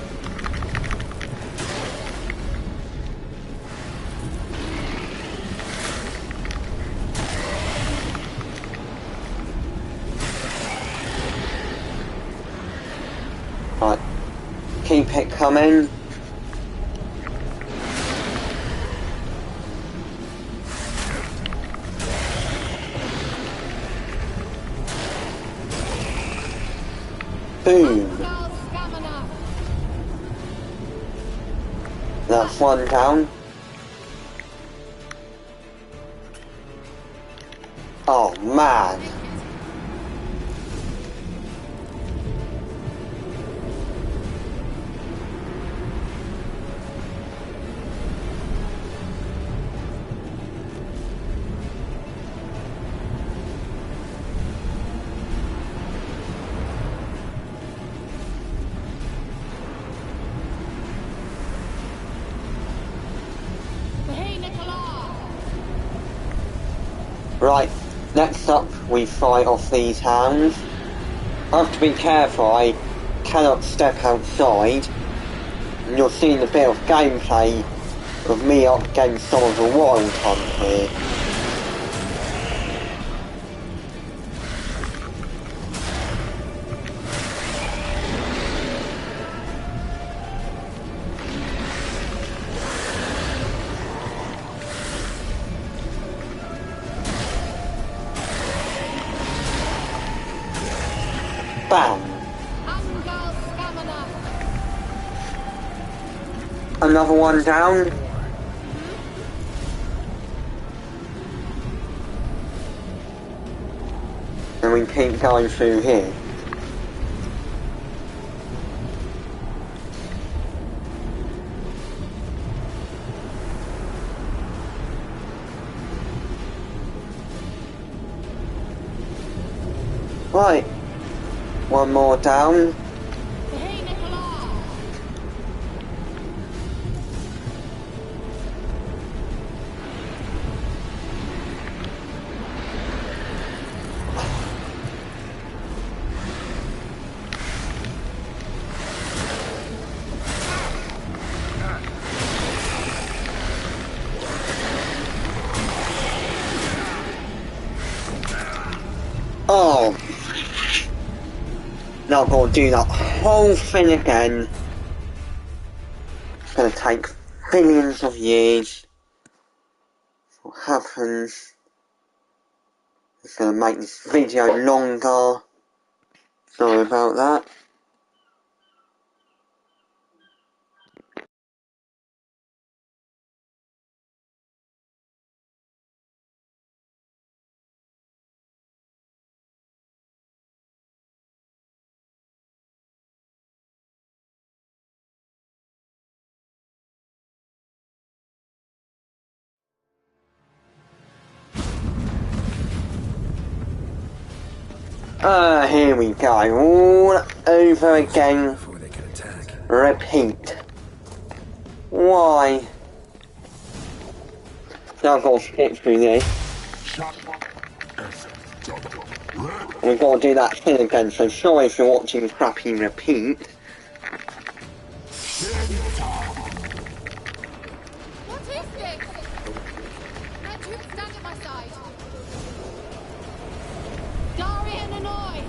Right, keep it coming. Boom. That's one down. Oh man. Right, next up we fight off these hounds. I have to be careful, I cannot step outside. And you're seeing a bit of gameplay of me up against some of the Wild Hunt here. Bam! Another one down. And we keep going through here. Right. One more down. Oh. Now I've got to do that whole thing again. It's going to take billions of years. What happens? It's going to make this video longer. Sorry about that. Here we go, all over again. Before they can attack. Repeat. Why? Now I've got to skip through this. We've got to do that thing again, so sorry if you're watching crappy repeat. What is this? Andrew, stand at my side. Darian and I.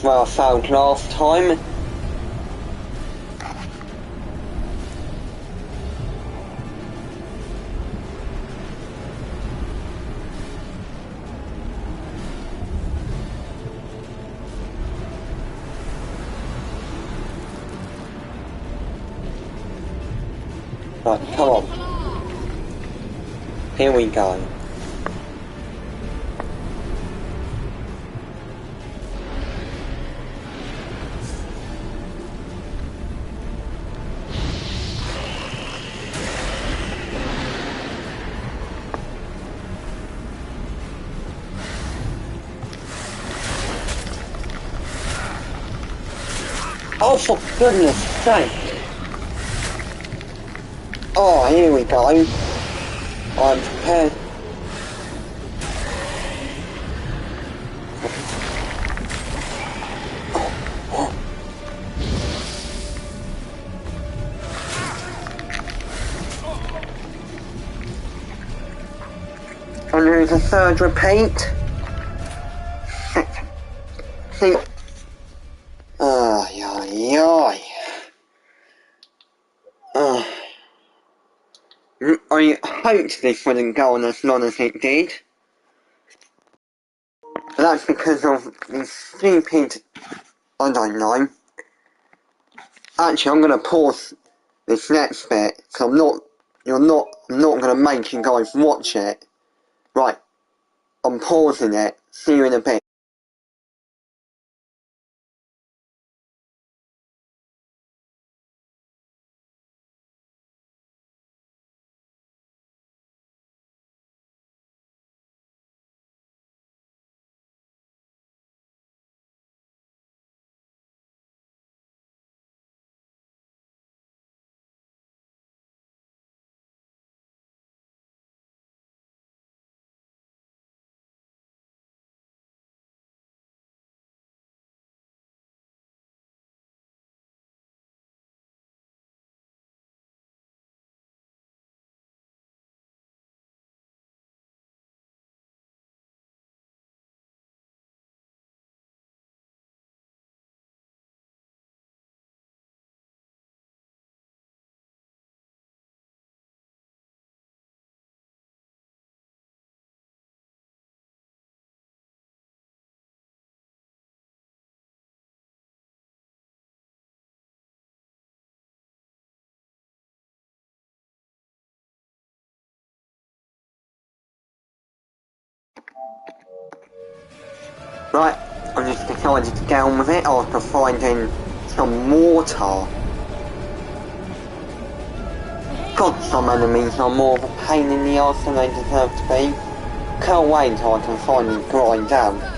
where I failed last time. Right, come on. Here we go. Oh, for goodness sake! Oh, here we go. I'm prepared. And there's a third repeat. See. I hoped this wouldn't go on as long as it did. But that's because of these stupid... I don't know. Actually, I'm going to pause this next bit, so I'm not going to make you guys watch it. Right. I'm pausing it. See you in a bit. Right, I just decided to get on with it after finding some water. God, some enemies are more of a pain in the arse than they deserve to be. Can't wait until I can finally grind out.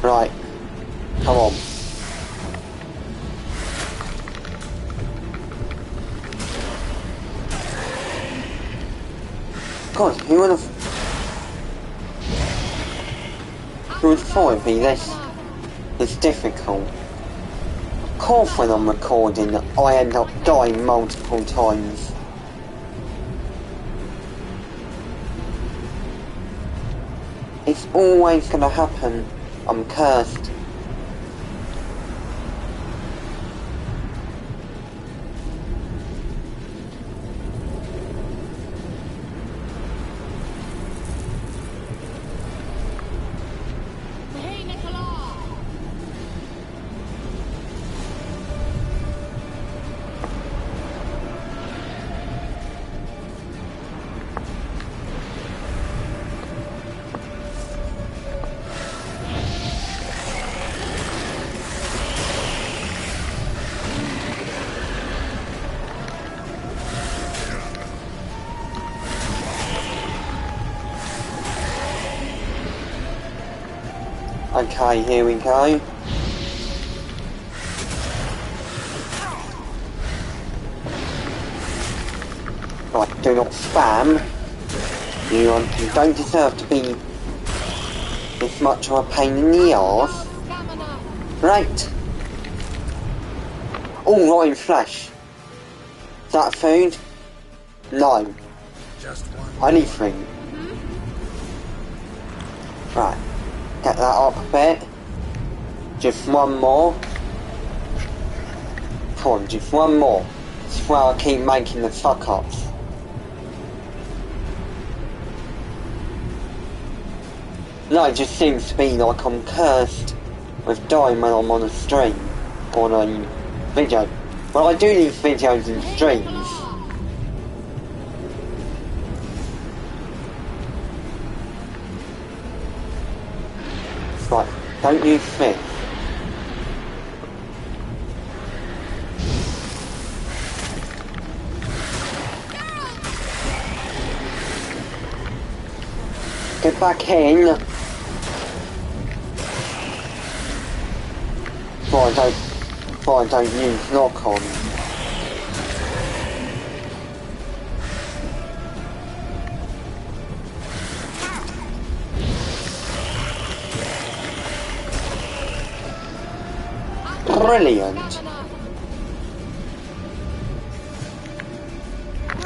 Right, come on. God, who would have... Who would have thought it'd be this difficult? Of course when I'm recording, I end up dying multiple times. It's always gonna happen. I'm cursed. Okay, here we go. Right, do not spam. You don't deserve to be this much of a pain in the arse. Right. Oh, rotten flesh. Is that food? No. Just one. Anything. Right. Get that up a bit. Just one more. Come on, just one more. This is where I keep making the fuck ups. No, it just seems to be like I'm cursed with dying when I'm on a stream. Or on a video. Well, I do these videos and streams. Right, don't use Smith. Get back in. Before I don't use knock on. Brilliant.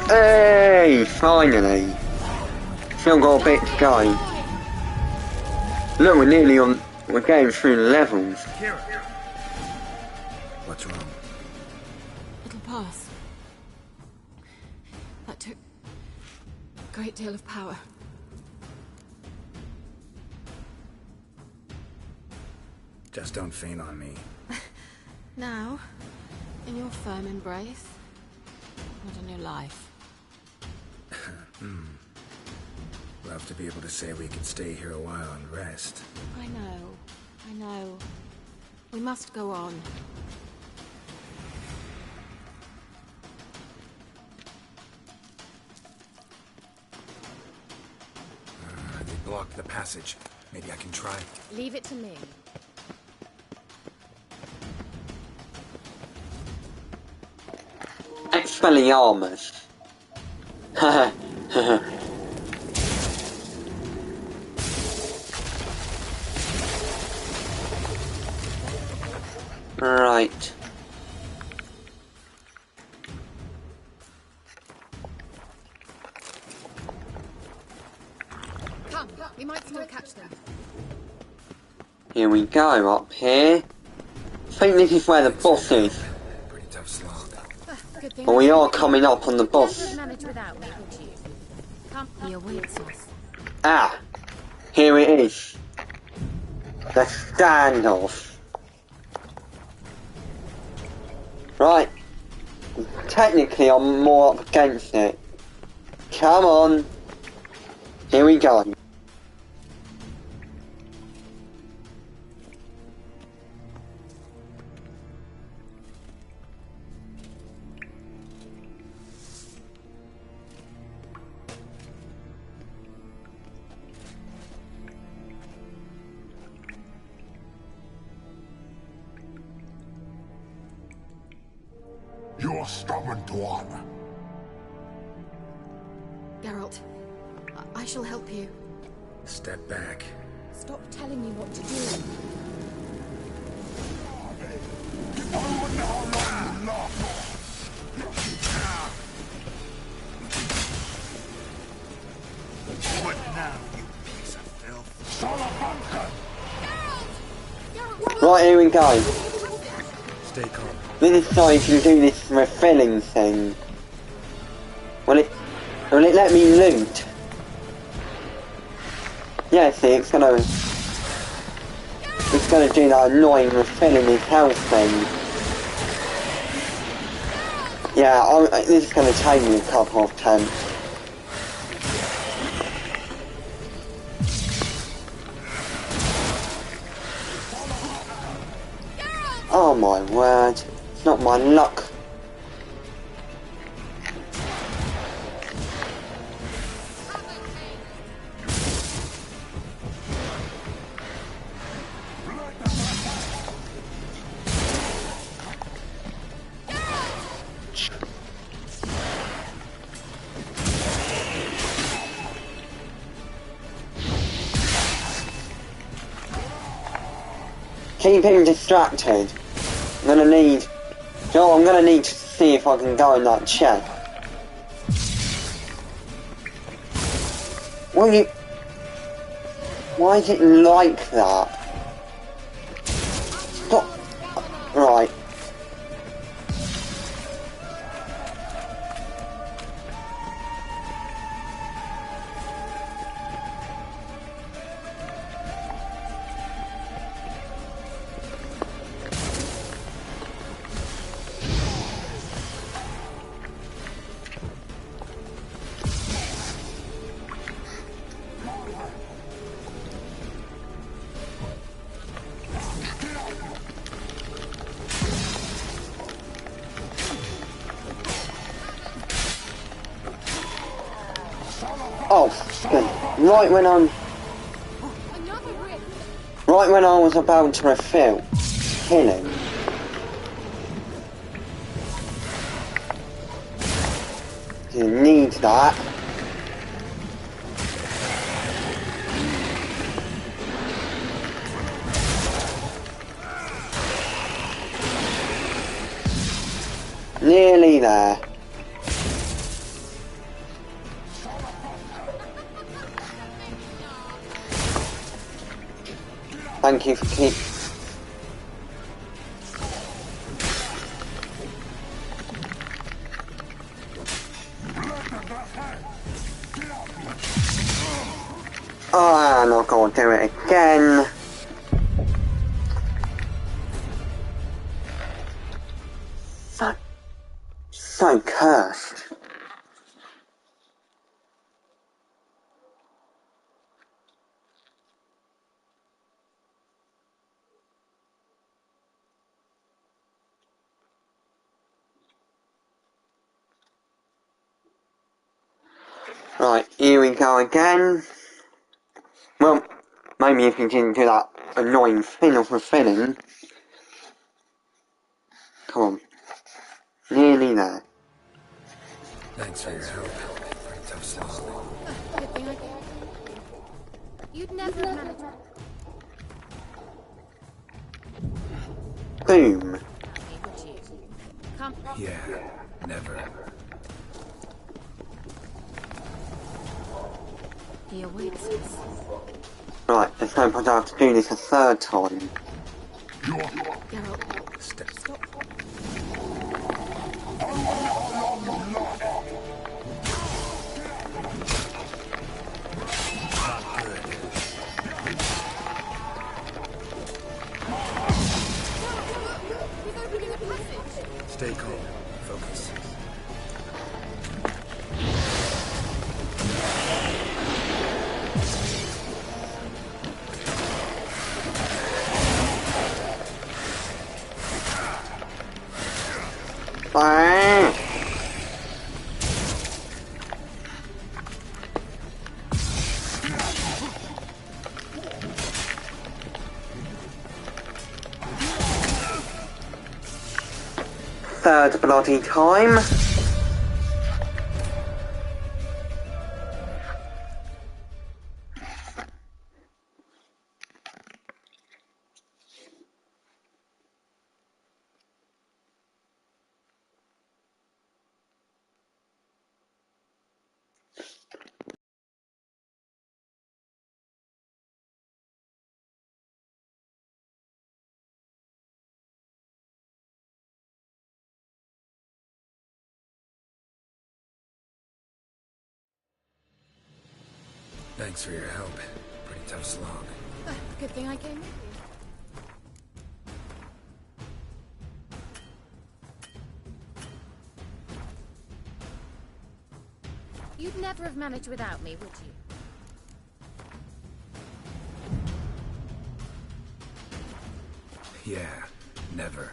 Hey, finally. Still got a bit to go. Look, we're getting through the levels. What's wrong? It'll pass. That took a great deal of power. Just don't faint on me. Now, in your firm embrace, what a new life. Love to be able to say we can stay here a while and rest. I know. We must go on. They blocked the passage. Maybe I can try. Leave it to me. Expelliarmus. Haha. Right. Come, we might still catch them. Here we go, up here. I think this is where the boss is. Pretty tough slog. Good thing But we are coming up on the boss. manage without me, would you? Come, he awaits us. Ah, here it is. The standoff. Right. Technically, I'm more up against it. Come on. Here we go. You're stubborn one. Geralt, I shall help you. Step back. Stop telling me what to do. What now, you piece of filth? Right, here we go. Stay calm. This is so you can do this refilling thing. Will it let me loot? Yeah, see, it's gonna do that annoying refilling his health thing. Yeah, this is gonna take me a couple of attempts. Oh my word, it's not my luck. Keep him distracted. I'm gonna need to see if I can go in that chest. Why is it like that? Stop. Right. Oh, good. Right when I was about to refill, kill him. You need that. Nearly there. Thank you for keep. Oh, I'm not gonna do it again. So cursed. Right, here we go again. Well, maybe if you didn't do that annoying thing of refilling. Come on. Nearly there. Thanks for your help. Pretty tough slog. Good thing I came. You'd never have managed. Boom. Would you? Come. Yeah, never. He awaits us. Right, there's no point I have to do this a third time. Geralt. Stop. Stay calm. Focus. Third bloody time. Thanks for your help. Pretty tough slog. Good thing I came with you. You'd never have managed without me, would you? Yeah, never.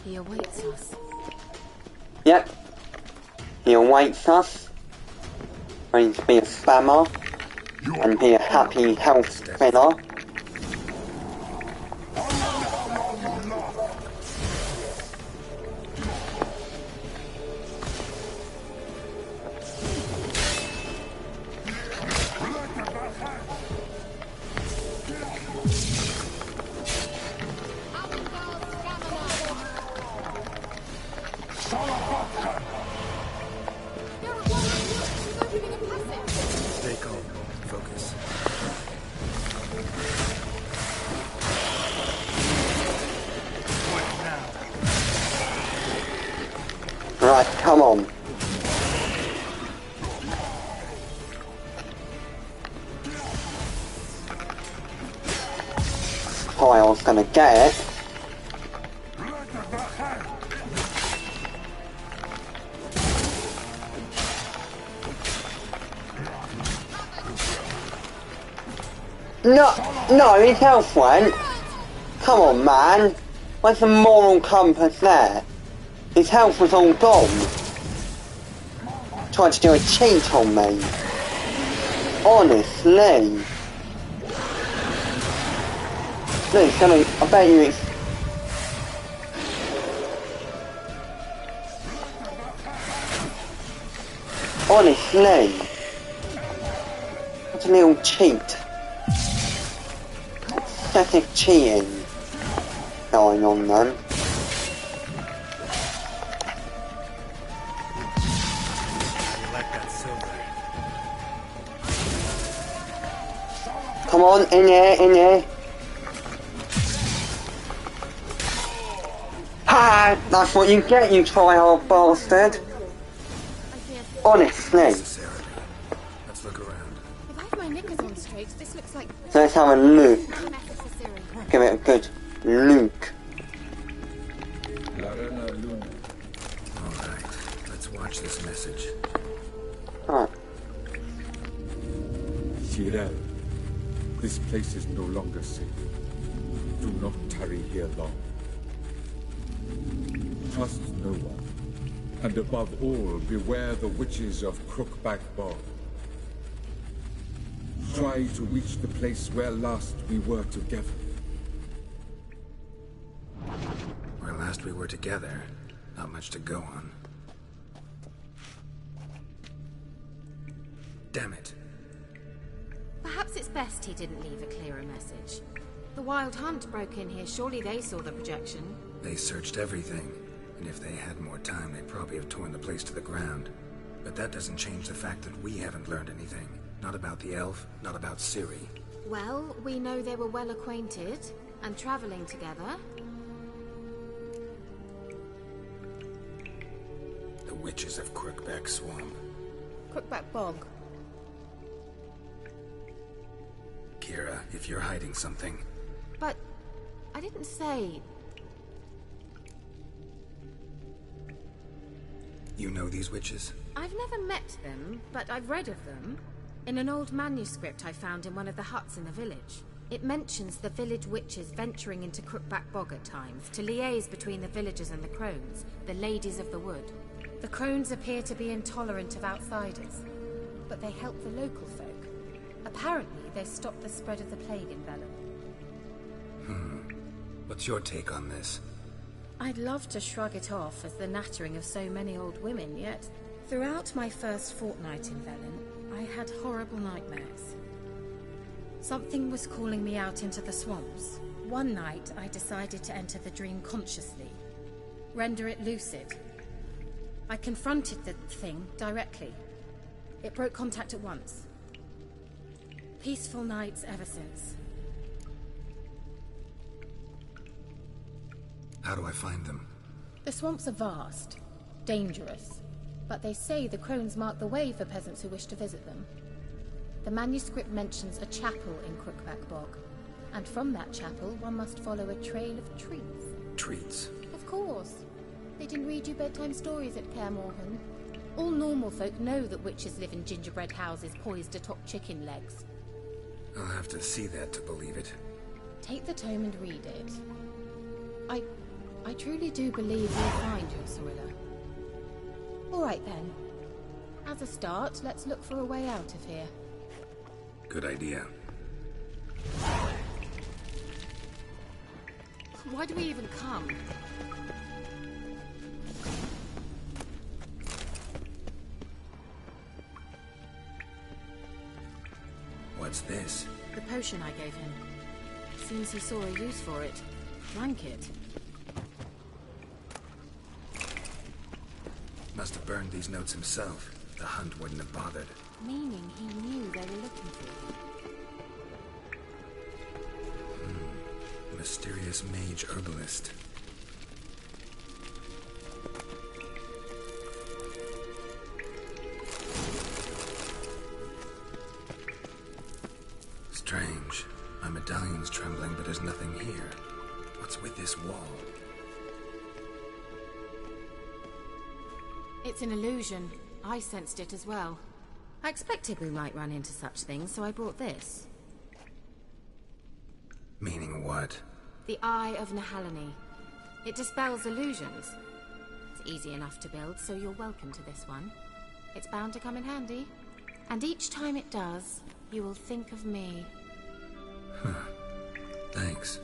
He awaits us. Yep. He awaits us. Ready to be a spammer. And be a happy health spinner. Stay calm. Focus. Right, come on. Kyle's gonna get it. No, his health went. Come on, man. Where's the moral compass there? His health was all gone. Tried to do a cheat on me. Honestly. Look, it's gonna, I bet you it's... Honestly. What's a little cheat? Pathetic cheating going on then. Come on, in here. Ha! That's what you get, you try-hard bastard. Honestly. Let's look around. If I have my knickers on straight, this looks like... So let's have a look. Give it a good look. Alright, let's watch this message. Alright. Shirel, this place is no longer safe. Do not tarry here long. Trust no one. And above all, beware the witches of Crookback Bog. Try to reach the place where last we were together. Where last we were together, not much to go on. Damn it. Perhaps it's best he didn't leave a clearer message. The Wild Hunt broke in here. Surely they saw the projection. They searched everything. And if they had more time, they'd probably have torn the place to the ground. But that doesn't change the fact that we haven't learned anything. Not about the elf, not about Ciri. Well, we know they were well acquainted and traveling together. The witches of Crookback Swamp. Crookback Bog. Kira, if you're hiding something... But I didn't say... You know these witches? I've never met them, but I've read of them. In an old manuscript I found in one of the huts in the village. It mentions the village witches venturing into Crookback Bog at times to liaise between the villagers and the crones, the ladies of the wood. The crones appear to be intolerant of outsiders, but they help the local folk. Apparently, they stopped the spread of the plague in Velen. What's your take on this? I'd love to shrug it off as the nattering of so many old women, yet throughout my first fortnight in Velen, I had horrible nightmares. Something was calling me out into the swamps. One night, I decided to enter the dream consciously, render it lucid. I confronted the thing directly. It broke contact at once. Peaceful nights ever since. How do I find them? The swamps are vast, dangerous, but they say the crones mark the way for peasants who wish to visit them. The manuscript mentions a chapel in Crookback Bog, and from that chapel one must follow a trail of treats. Treats? Of course. They didn't read you bedtime stories at Kaer Morhen. All normal folk know that witches live in gingerbread houses poised atop chicken legs. I'll have to see that to believe it. Take the tome and read it. I truly do believe you'll find your Cirilla. All right then. As a start, let's look for a way out of here. Good idea. Why do we even come? What's this? The potion I gave him. Seems he saw a use for it. Drank it. Must have burned these notes himself. The hunt wouldn't have bothered. Meaning he knew they were looking for him. Mysterious mage herbalist. Strange. My medallion's trembling, but there's nothing here. What's with this wall? It's an illusion. I sensed it as well. I expected we might run into such things, so I brought this. Meaning what? The Eye of Nehaleni. It dispels illusions. It's easy enough to build, so you're welcome to this one. It's bound to come in handy. And each time it does, you will think of me. Huh. Thanks.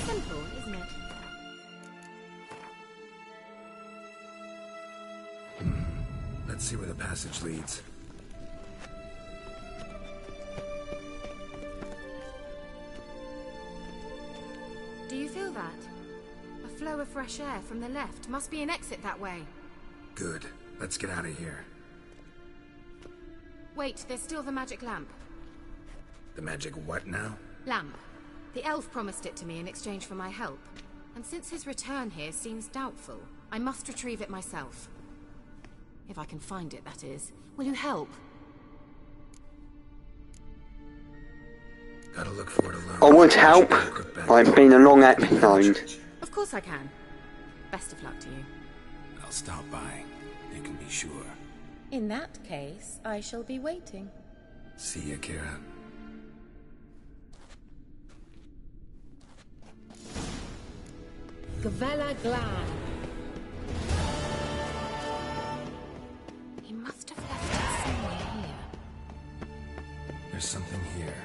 Simple, isn't it? Let's see where the passage leads. Do you feel that? A flow of fresh air from the left. Must be an exit that way. Good. Let's get out of here. Wait, there's still the magic lamp. The magic what now? Lamp. The elf promised it to me in exchange for my help. And since his return here seems doubtful, I must retrieve it myself. If I can find it, that is. Will you help? Gotta look for it alone. I would help, but it's been a long episode. Of course I can. Best of luck to you. I'll stop by. You can be sure. In that case, I shall be waiting. See ya, Kira. Gavella Glad. He must have left it somewhere here. There's something here.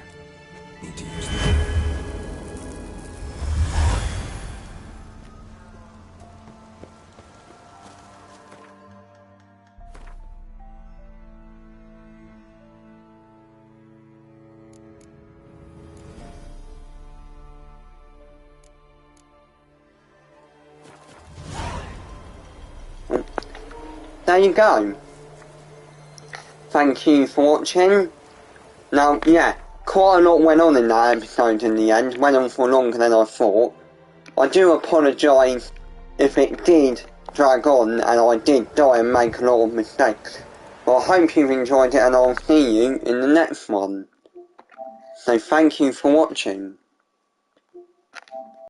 Need to use the... There you go. Thank you for watching. Now, yeah, quite a lot went on in that episode in the end. Went on for longer than I thought. I do apologise if it did drag on and I did die and make a lot of mistakes. But I hope you've enjoyed it and I'll see you in the next one. So thank you for watching.